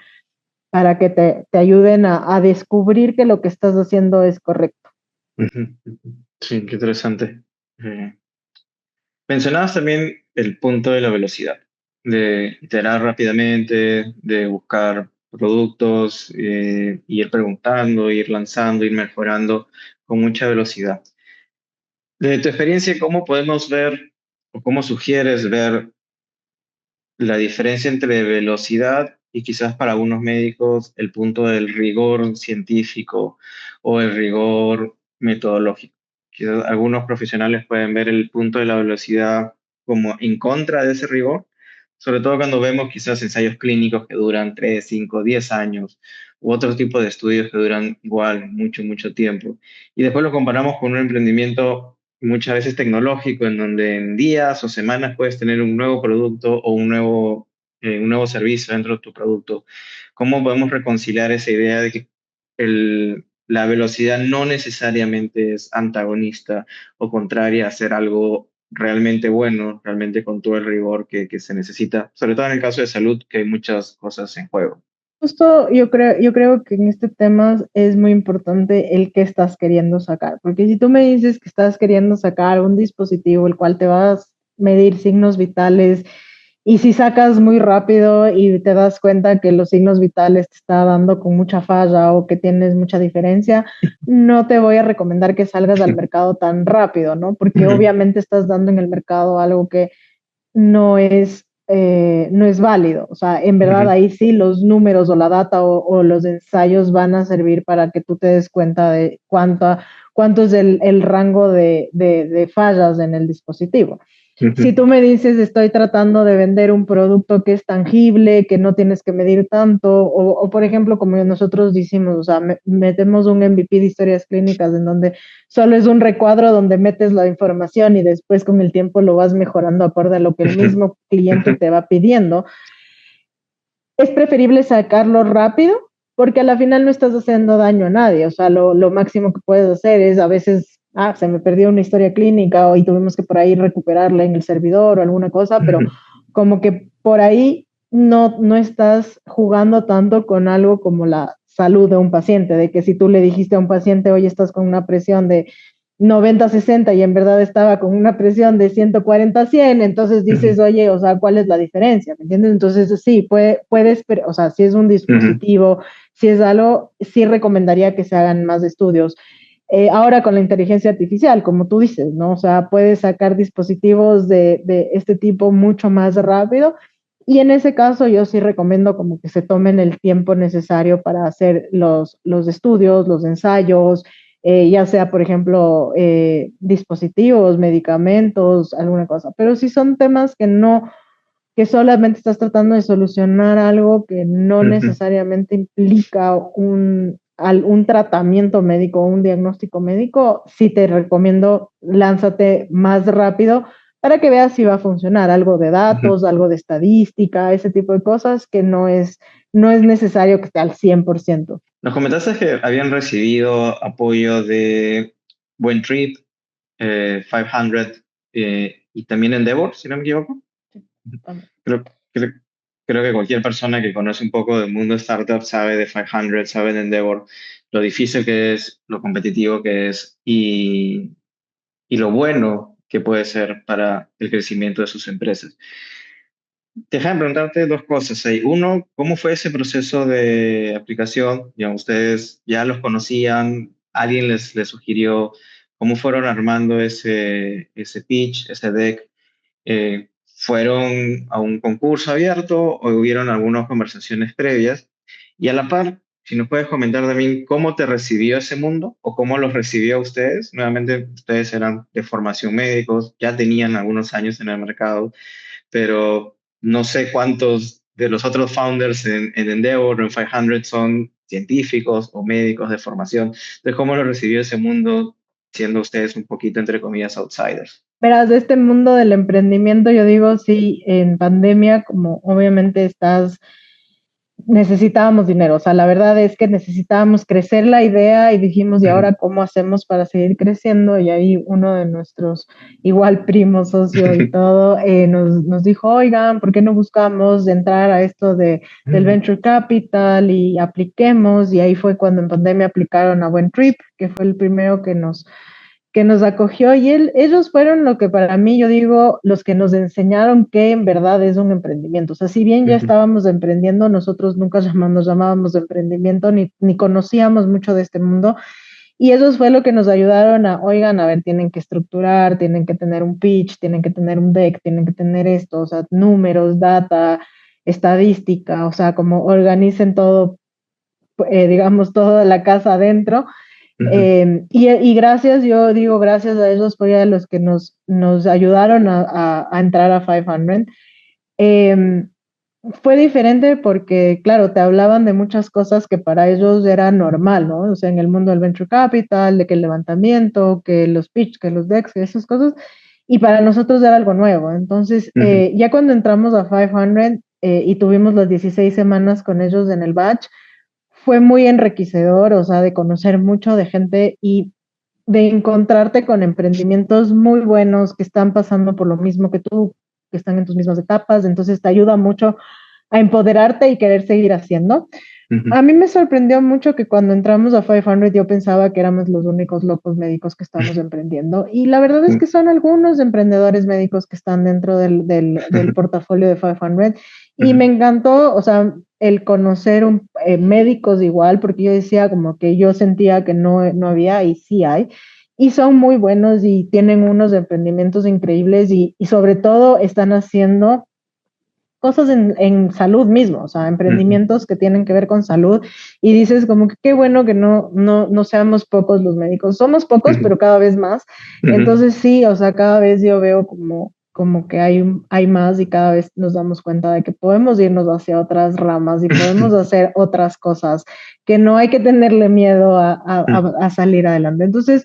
para que te ayuden a descubrir que lo que estás haciendo es correcto. ujú, ujú. Sí, qué interesante. Eh, Mencionabas también el punto de la velocidad, de iterar rápidamente, de buscar productos, ir preguntando, ir lanzando, ir mejorando con mucha velocidad. Desde tu experiencia, ¿cómo podemos ver o cómo sugieres ver la diferencia entre velocidad y quizás para algunos médicos el punto del rigor científico o el rigor metodológico? Quizás algunos profesionales pueden ver el punto de la velocidad como en contra de ese rigor, sobre todo cuando vemos quizás ensayos clínicos que duran 3, 5, 10 años u otro tipo de estudios que duran igual mucho, mucho tiempo. Y después lo comparamos con un emprendimiento muchas veces tecnológico, en donde en días o semanas puedes tener un nuevo producto o un nuevo servicio dentro de tu producto. ¿Cómo podemos reconciliar esa idea de que la velocidad no necesariamente es antagonista o contraria a hacer algo realmente bueno, realmente con todo el rigor que se necesita, sobre todo en el caso de salud, que hay muchas cosas en juego? Justo yo creo que en este tema es muy importante el que estás queriendo sacar, porque si tú me dices que estás queriendo sacar un dispositivo el cual te vas a medir signos vitales y si sacas muy rápido y te das cuenta que los signos vitales te está dando con mucha falla o que tienes mucha diferencia, no te voy a recomendar que salgas al mercado tan rápido, ¿no? Porque Ujú, obviamente estás dando en el mercado algo que no es válido. O sea, en verdad ujú, ahí sí los números o la data o los ensayos van a servir para que tú te des cuenta de cuánto es el rango de fallas en el dispositivo. Si ujú, tú me dices, estoy tratando de vender un producto que es tangible, que no tienes que medir tanto, o por ejemplo, como nosotros decimos, o sea, metemos un MVP de historias clínicas en donde solo es un recuadro donde metes la información y después con el tiempo lo vas mejorando acorde a lo que el ujú, mismo cliente ujú, te va pidiendo. Es preferible sacarlo rápido porque a la final no estás haciendo daño a nadie. O sea, lo máximo que puedes hacer es a veces, se me perdió una historia clínica y tuvimos que por ahí recuperarla en el servidor o alguna cosa, pero ujú, como que por ahí no estás jugando tanto con algo como la salud de un paciente, de que si tú le dijiste a un paciente, oye, estás con una presión de 90-60 y en verdad estaba con una presión de 140-100, entonces dices, ujú, oye, o sea, ¿cuál es la diferencia? ¿Me entiendes? Entonces, sí, puedes, o sea, si es un ujú, dispositivo, si es algo, sí recomendaría que se hagan más estudios. Ahora con la inteligencia artificial, como tú dices, ¿no? O sea, puedes sacar dispositivos de este tipo mucho más rápido y en ese caso yo sí recomiendo como que se tomen el tiempo necesario para hacer los estudios, los ensayos, ya sea, por ejemplo, dispositivos, medicamentos, alguna cosa. Pero si son temas que no, que solamente estás tratando de solucionar algo que no ujú. necesariamente implica un tratamiento médico o un diagnóstico médico, sí te recomiendo lánzate más rápido para que veas si va a funcionar algo de Ujú. datos, algo de estadística, ese tipo de cosas que no es necesario que esté al 100%. Nos comentaste que habían recibido apoyo de Buen Trip, 500 y también Endeavor, si no me equivoco. Creo, creo, creo que cualquier persona que conoce un poco del mundo startup sabe de 500, sabe de Endeavor, lo difícil que es, lo competitivo que es y lo bueno que puede ser para el crecimiento de sus empresas. Déjame preguntarte dos cosas ahí. Uno, ¿cómo fue ese proceso de aplicación? Digamos, ustedes ya los conocían, alguien les sugirió, ¿cómo fueron armando ese pitch, ese deck? ¿Fueron a un concurso abierto o hubieron algunas conversaciones previas? Y a la par, si nos puedes comentar también cómo te recibió ese mundo o cómo los recibió a ustedes. Nuevamente, ustedes eran de formación médicos, ya tenían algunos años en el mercado, pero no sé cuántos de los otros founders en Endeavor o en 500 son científicos o médicos de formación. Entonces, ¿cómo lo recibió ese mundo siendo ustedes un poquito, entre comillas, outsiders? Verás, de este mundo del emprendimiento, yo digo, sí, en pandemia, como obviamente necesitábamos dinero, o sea, la verdad es que necesitábamos crecer la idea y dijimos, ¿y Ujú. ahora cómo hacemos para seguir creciendo? Y ahí uno de nuestros igual primo, socio y todo, nos dijo, oigan, ¿por qué no buscamos entrar a esto del venture capital y apliquemos? Y ahí fue cuando en pandemia aplicaron a Buen Trip, que fue el primero que nos acogió y ellos fueron lo que para mí, yo digo, los que nos enseñaron que en verdad es un emprendimiento. O sea, si bien ya Ujú. estábamos emprendiendo, nosotros nunca nos llamábamos de emprendimiento ni conocíamos mucho de este mundo. Y ellos fue lo que nos ayudaron a, oigan, a ver, tienen que estructurar, tienen que tener un pitch, tienen que tener un deck, tienen que tener esto, o sea, números, data, estadística, o sea, como organicen todo, digamos, toda la casa adentro Ujú. y gracias, yo digo, gracias a ellos fue a los que nos ayudaron a entrar a 500. Eh, Fue diferente porque, claro, te hablaban de muchas cosas que para ellos era normal, ¿no? O sea, en el mundo del venture capital, de que el levantamiento, que los pitch, que los decks, que esas cosas, y para nosotros era algo nuevo. Entonces, Ujú. ya cuando entramos a 500 y tuvimos las 16 semanas con ellos en el batch, fue muy enriquecedor, o sea, de conocer mucho de gente y de encontrarte con emprendimientos muy buenos que están pasando por lo mismo que tú, que están en tus mismas etapas, entonces te ayuda mucho a empoderarte y querer seguir haciendo. Ujú. A mí me sorprendió mucho que cuando entramos a 500 yo pensaba que éramos los únicos locos médicos que estamos emprendiendo y la verdad es que son algunos emprendedores médicos que están dentro del portafolio de 500 y me Ujú. encantó, o sea, el conocer médicos igual, porque yo decía como que yo sentía que no había y sí hay. Y son muy buenos y tienen unos emprendimientos increíbles y sobre todo están haciendo cosas en salud mismo, o sea, Ujú. emprendimientos que tienen que ver con salud y dices como que qué bueno que no seamos pocos los médicos, somos pocos, Ujú. pero cada vez más. Ujú. Entonces sí, o sea, cada vez yo veo como que hay más y cada vez nos damos cuenta de que podemos irnos hacia otras ramas y podemos hacer otras cosas, que no hay que tenerle miedo a salir adelante. Entonces,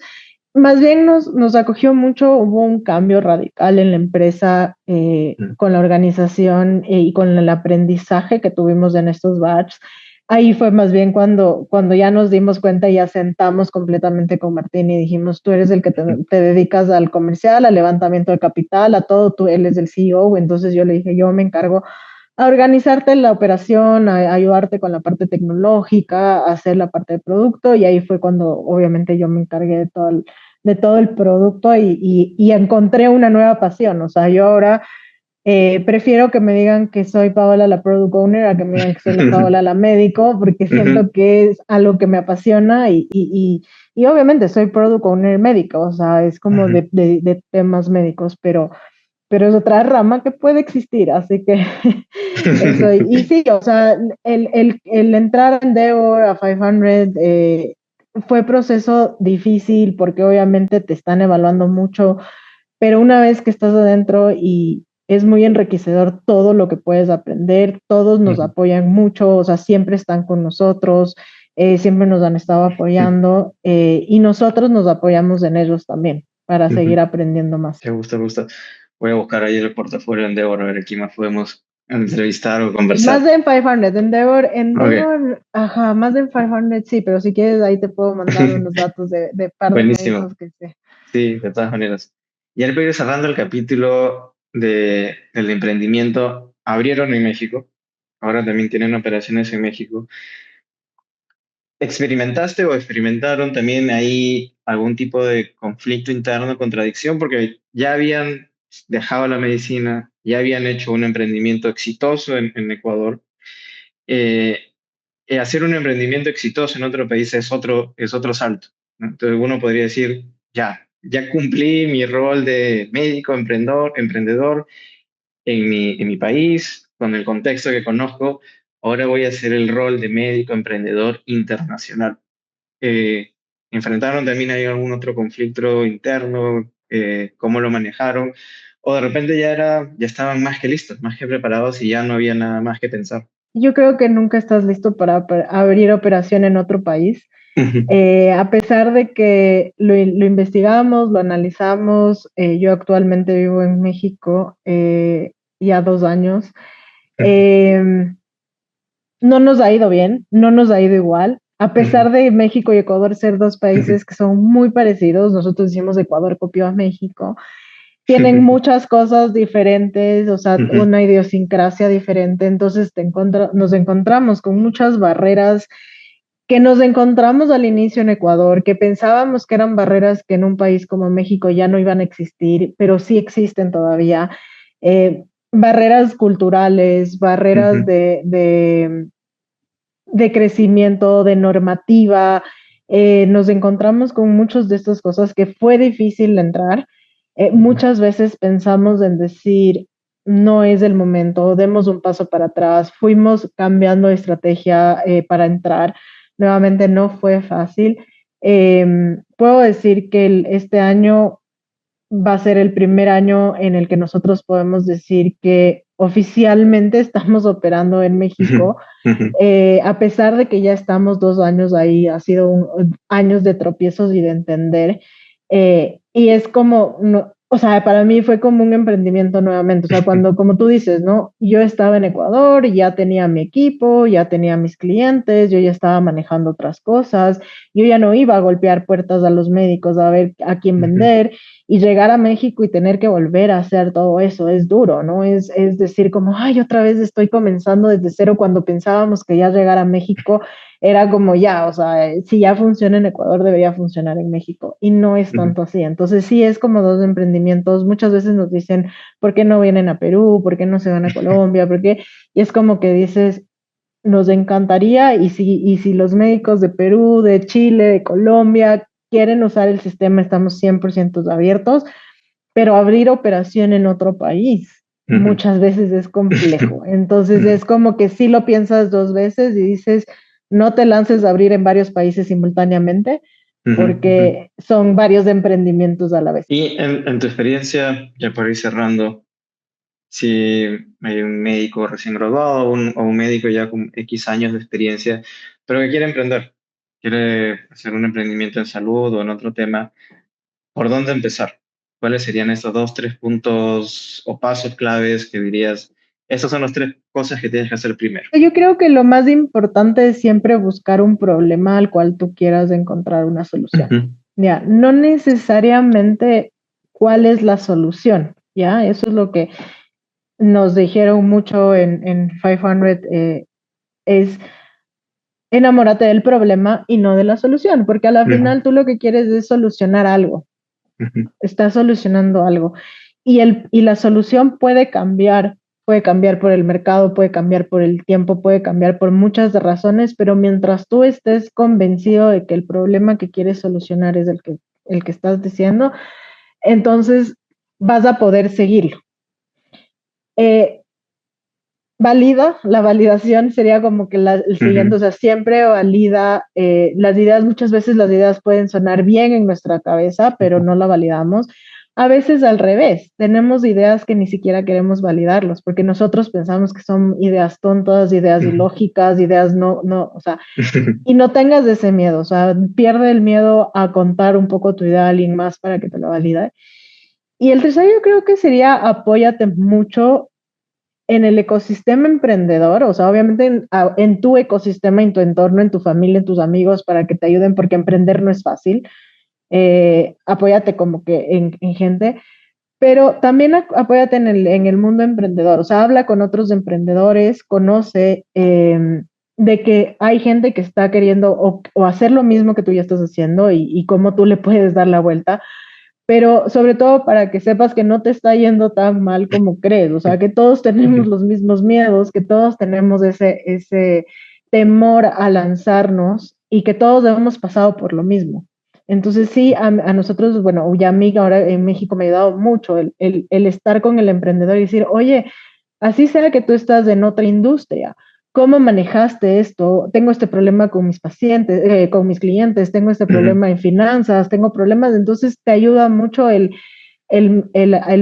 más bien nos acogió mucho, hubo un cambio radical en la empresa Ujú. con la organización y con el aprendizaje que tuvimos en estos batches. Ahí fue más bien cuando ya nos dimos cuenta y ya sentamos completamente con Martín y dijimos, tú eres el que te dedicas al comercial, al levantamiento de capital, a todo, él es el CEO, entonces yo le dije, yo me encargo a organizarte la operación, a ayudarte con la parte tecnológica, a hacer la parte de producto y ahí fue cuando obviamente yo me encargué de todo el producto y encontré una nueva pasión. O sea, yo ahora prefiero que me digan que soy Paola la product owner a que me digan que soy la Paola la médico porque Ujú. siento que es algo que me apasiona y obviamente soy product owner médico, o sea, es como Ujú. de temas médicos, pero es otra rama que puede existir, así que eso, y sí, o sea, el entrar a Endeavor, a 500, fue proceso difícil porque obviamente te están evaluando mucho, pero una vez que estás adentro y es muy enriquecedor todo lo que puedes aprender, todos nos Ujú. apoyan mucho, o sea, siempre están con nosotros, siempre nos han estado apoyando y nosotros nos apoyamos en ellos también para Ujú. seguir aprendiendo más. Me gusta, me gusta. Voy a buscar ahí el portafolio de Endeavor a ver a quién más podemos entrevistar o Más conversar. de 500, Ok, ajá, más de 500 sí, pero si quieres ahí te puedo mandar unos datos de par de buenísimo. médicos que sé. Sí, de todas maneras. Y ahora para ir cerrando el capítulo del emprendimiento, abrieron en México, ahora también tienen operaciones en México. ¿Experimentaste o experimentaron también ahí algún tipo de conflicto interno, contradicción? Porque ya habían dejado la medicina, ya habían hecho un emprendimiento exitoso en Ecuador. Eh, Hacer un emprendimiento exitoso en otro país es otro salto, ¿no? Entonces uno podría decir, ya cumplí mi rol de médico, emprendedor en mi país, con el contexto que conozco, ahora voy a hacer el rol de médico, emprendedor internacional. Eh, ¿Enfrentaron también ahí algún otro conflicto interno? ¿Cómo lo manejaron? ¿O de repente ya estaban más que listos, más que preparados y ya no había nada más que pensar? Yo creo que nunca estás listo para abrir operación en otro país. Ujú, A pesar de que lo investigamos, lo analizamos, yo actualmente vivo en México ya 2 años. eh, no nos ha ido bien, no nos ha ido igual. A ujú, pesar de México y Ecuador ser dos países que son muy parecidos, nosotros decimos Ecuador copió a México, tienen muchas cosas diferentes, o sea, ujú, una idiosincrasia diferente, entonces nos encontramos con muchas barreras que nos encontramos al inicio en Ecuador, que pensábamos que eran barreras que en un país como México ya no iban a existir, pero sí existen todavía. Barreras culturales, barreras ujú, de crecimiento, de normativa. Nos encontramos con muchas de estas cosas que fue difícil entrar. ujú, Muchas veces pensamos en decir, no es el momento, demos un paso para atrás, fuimos cambiando de estrategia para entrar. Nuevamente no fue fácil. Puedo decir que este año va a ser el primer año en el que nosotros podemos decir que oficialmente estamos operando en México. ujú, A pesar de que ya estamos 2 años ahí, ha sido años de tropiezos y de entender. Y es como, no, o sea, para mí fue como un emprendimiento nuevamente. O sea, cuando, como tú dices, ¿no? Yo estaba en Ecuador, y ya tenía mi equipo, ya tenía mis clientes, yo ya estaba manejando otras cosas, yo ya no iba a golpear puertas a los médicos a ver a quién ujú, vender. Y llegar a México y tener que volver a hacer todo eso es duro, ¿no? Es decir, como, ay, otra vez estoy comenzando desde cero cuando pensábamos que ya llegar a México era como ya, o sea, si ya funciona en Ecuador, debería funcionar en México. Y no es ujú, tanto así. Entonces, sí es como dos emprendimientos. Muchas veces nos dicen, ¿por qué no vienen a Perú? ¿Por qué no se van a Colombia? ¿Por qué? Y es como que dices, nos encantaría, y si los médicos de Perú, de Chile, de Colombia quieren usar el sistema, estamos 100% abiertos, pero abrir operación en otro país ujú, muchas veces es complejo. Entonces ujú, es como que sí lo piensas dos veces y dices, no te lances a abrir en varios países simultáneamente ujú, ujú. porque son varios emprendimientos a la vez. Y en tu experiencia, ya para ir cerrando, si hay un médico recién graduado o un médico ya con X años de experiencia, pero que quiere emprender, quiere hacer un emprendimiento en salud o en otro tema, ¿por dónde empezar? ¿Cuáles serían estos dos, tres puntos o pasos claves que dirías? Esas son las tres cosas que tienes que hacer primero. Yo creo que lo más importante es siempre buscar un problema al cual tú quieras encontrar una solución. Ujú, Ya, no necesariamente cuál es la solución, ya, eso es lo que nos dijeron mucho en 500, es enamórate del problema y no de la solución, porque a la ujú, final tú lo que quieres es solucionar algo, ujú, estás solucionando algo. Y la solución puede cambiar por el mercado, puede cambiar por el tiempo, puede cambiar por muchas razones, pero mientras tú estés convencido de que el problema que quieres solucionar es el que estás diciendo, entonces vas a poder seguirlo. Eh, la validación sería como que el siguiente, o ujú, sea, siempre valida las ideas. Muchas veces las ideas pueden sonar bien en nuestra cabeza, pero no la validamos. A veces al revés, tenemos ideas que ni siquiera queremos validarlos, porque nosotros pensamos que son ideas tontas, ideas ujú, ilógicas, ideas no, o sea, ujú, y no tengas ese miedo, o sea, pierde el miedo a contar un poco tu idea a alguien más para que te lo valide. Y el tercero yo creo que sería apóyate mucho en el ecosistema emprendedor, o sea, obviamente en tu ecosistema, en tu entorno, en tu familia, en tus amigos, para que te ayuden, porque emprender no es fácil. Apóyate como que en gente, pero también apóyate en el mundo emprendedor, o sea, habla con otros emprendedores, conoce de que hay gente que está queriendo o hacer lo mismo que tú ya estás haciendo y cómo tú le puedes dar la vuelta, pero sobre todo para que sepas que no te está yendo tan mal como crees, o sea, que todos tenemos los mismos miedos, que todos tenemos ese temor a lanzarnos y que todos hemos pasado por lo mismo. Entonces sí, a nosotros, bueno, ya a mí ahora en México me ha ayudado mucho el estar con el emprendedor y decir, oye, así sea que tú estás en otra industria, ¿cómo manejaste esto? Tengo este problema con mis pacientes, con mis clientes, tengo este Ujú, problema en finanzas, tengo problemas, entonces te ayuda mucho el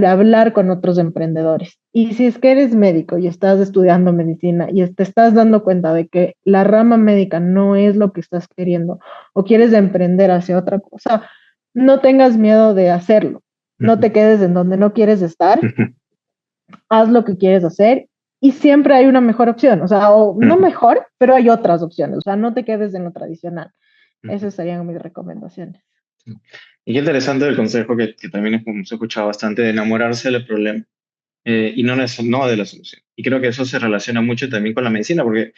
hablar con otros emprendedores. Y si es que eres médico y estás estudiando medicina y te estás dando cuenta de que la rama médica no es lo que estás queriendo o quieres emprender hacia otra cosa, no tengas miedo de hacerlo. No ujú, te quedes en donde no quieres estar, ujú, haz lo que quieres hacer y siempre hay una mejor opción, o sea, o no ujú, mejor, pero hay otras opciones, o sea, no te quedes en lo tradicional. ujú. Esas serían mis recomendaciones. Y qué interesante el consejo que también hemos escuchado bastante de enamorarse del problema y no de la solución. Y creo que eso se relaciona mucho también con la medicina, porque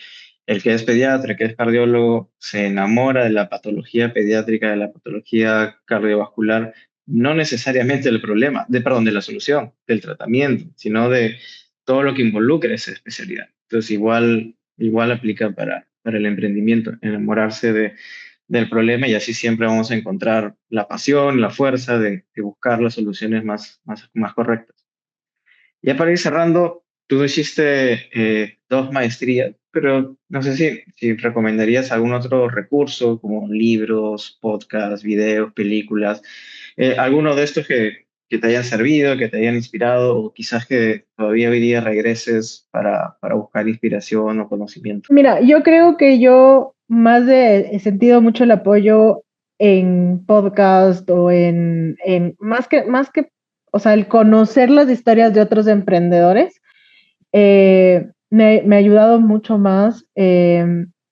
el que es pediatra, el que es cardiólogo, se enamora de la patología pediátrica, de la patología cardiovascular, no necesariamente del problema, perdón, de la solución, del tratamiento, sino de todo lo que involucra esa especialidad. Entonces, igual aplica para el emprendimiento, enamorarse del problema y así siempre vamos a encontrar la pasión, la fuerza de buscar las soluciones más correctas. Ya para ir cerrando, tú hiciste dos maestrías, pero no sé si recomendarías algún otro recurso como libros, podcasts, videos, películas, alguno de estos que te hayan servido, que te hayan inspirado o quizás que todavía hoy día regreses para buscar inspiración o conocimiento. Mira, yo creo que yo más he sentido mucho el apoyo en podcast o o sea, el conocer las historias de otros emprendedores me ha ayudado mucho más.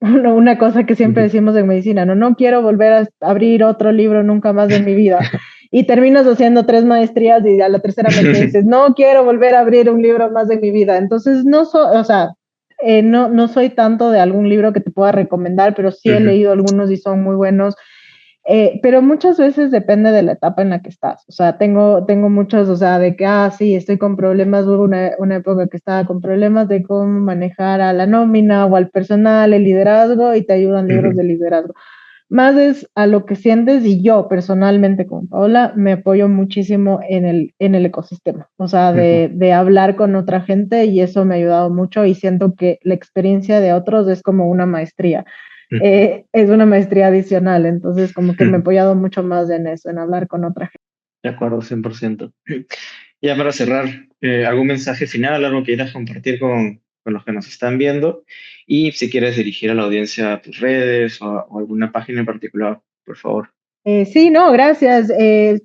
Una cosa que siempre Ujú, decimos en medicina, no, no quiero volver a abrir otro libro nunca más en mi vida. Y terminas haciendo tres maestrías y a la tercera maestría dices, no quiero volver a abrir un libro más en mi vida. Entonces, o sea, no soy tanto de algún libro que te pueda recomendar, pero sí he ujú, leído algunos y son muy buenos. Pero muchas veces depende de la etapa en la que estás. O sea, tengo muchos, o sea, de que, sí, estoy con problemas. Hubo una época que estaba con problemas de cómo manejar a la nómina o al personal, el liderazgo, y te ayudan libros ujú, de liderazgo. Más es a lo que sientes y yo personalmente como Paola me apoyo muchísimo en el ecosistema, o sea, ujú, de hablar con otra gente y eso me ha ayudado mucho y siento que la experiencia de otros es como una maestría, es una maestría adicional, entonces como que me he ujú. apoyado mucho más en eso, en hablar con otra gente. De acuerdo, 100%. Ya para cerrar, ¿algún mensaje final, algo que quieras compartir con los que nos están viendo? Y si quieres dirigir a la audiencia a tus redes o alguna página en particular, por favor. Sí, no, gracias.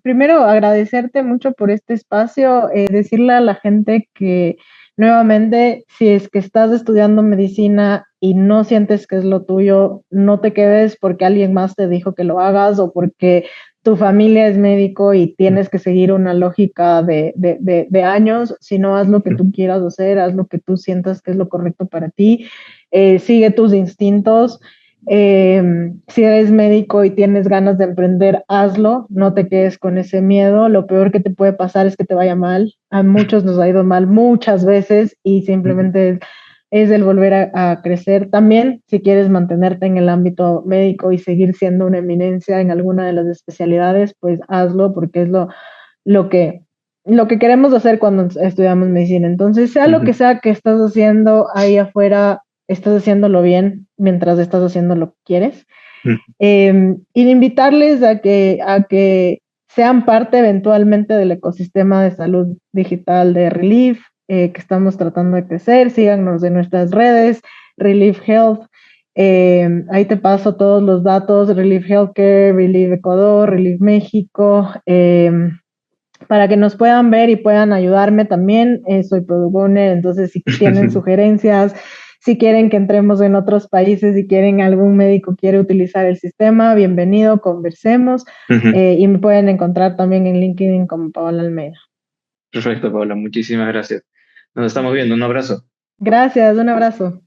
Primero, agradecerte mucho por este espacio, decirle a la gente que nuevamente, si es que estás estudiando medicina y no sientes que es lo tuyo, no te quedes porque alguien más te dijo que lo hagas o porque tu familia es médico y tienes que seguir una lógica de años, sino haz lo que tú quieras hacer, haz lo que tú sientas que es lo correcto para ti, sigue tus instintos. Si eres médico y tienes ganas de emprender, hazlo, no te quedes con ese miedo. Lo peor que te puede pasar es que te vaya mal. A muchos nos ha ido mal muchas veces y simplemente es el volver a crecer. También, si quieres mantenerte en el ámbito médico y seguir siendo una eminencia en alguna de las especialidades, pues hazlo porque es lo que, lo que queremos hacer cuando estudiamos medicina. Entonces, sea que estás haciendo ahí afuera, estás haciéndolo bien mientras estás haciendo lo que quieres. Y de invitarles a que sean parte eventualmente del ecosistema de salud digital de Relief, que estamos tratando de crecer. Síganos en nuestras redes, Relief Health. Ahí te paso todos los datos, Relief Healthcare, Relief Ecuador, Relief México, para que nos puedan ver y puedan ayudarme también. Soy product owner, entonces si tienen sugerencias, si quieren que entremos en otros países, si quieren algún médico quiere utilizar el sistema, bienvenido, conversemos. Y me pueden encontrar también en LinkedIn como Paola Almeida. Perfecto, Paula. Muchísimas gracias. Nos estamos viendo. Un abrazo. Gracias, un abrazo.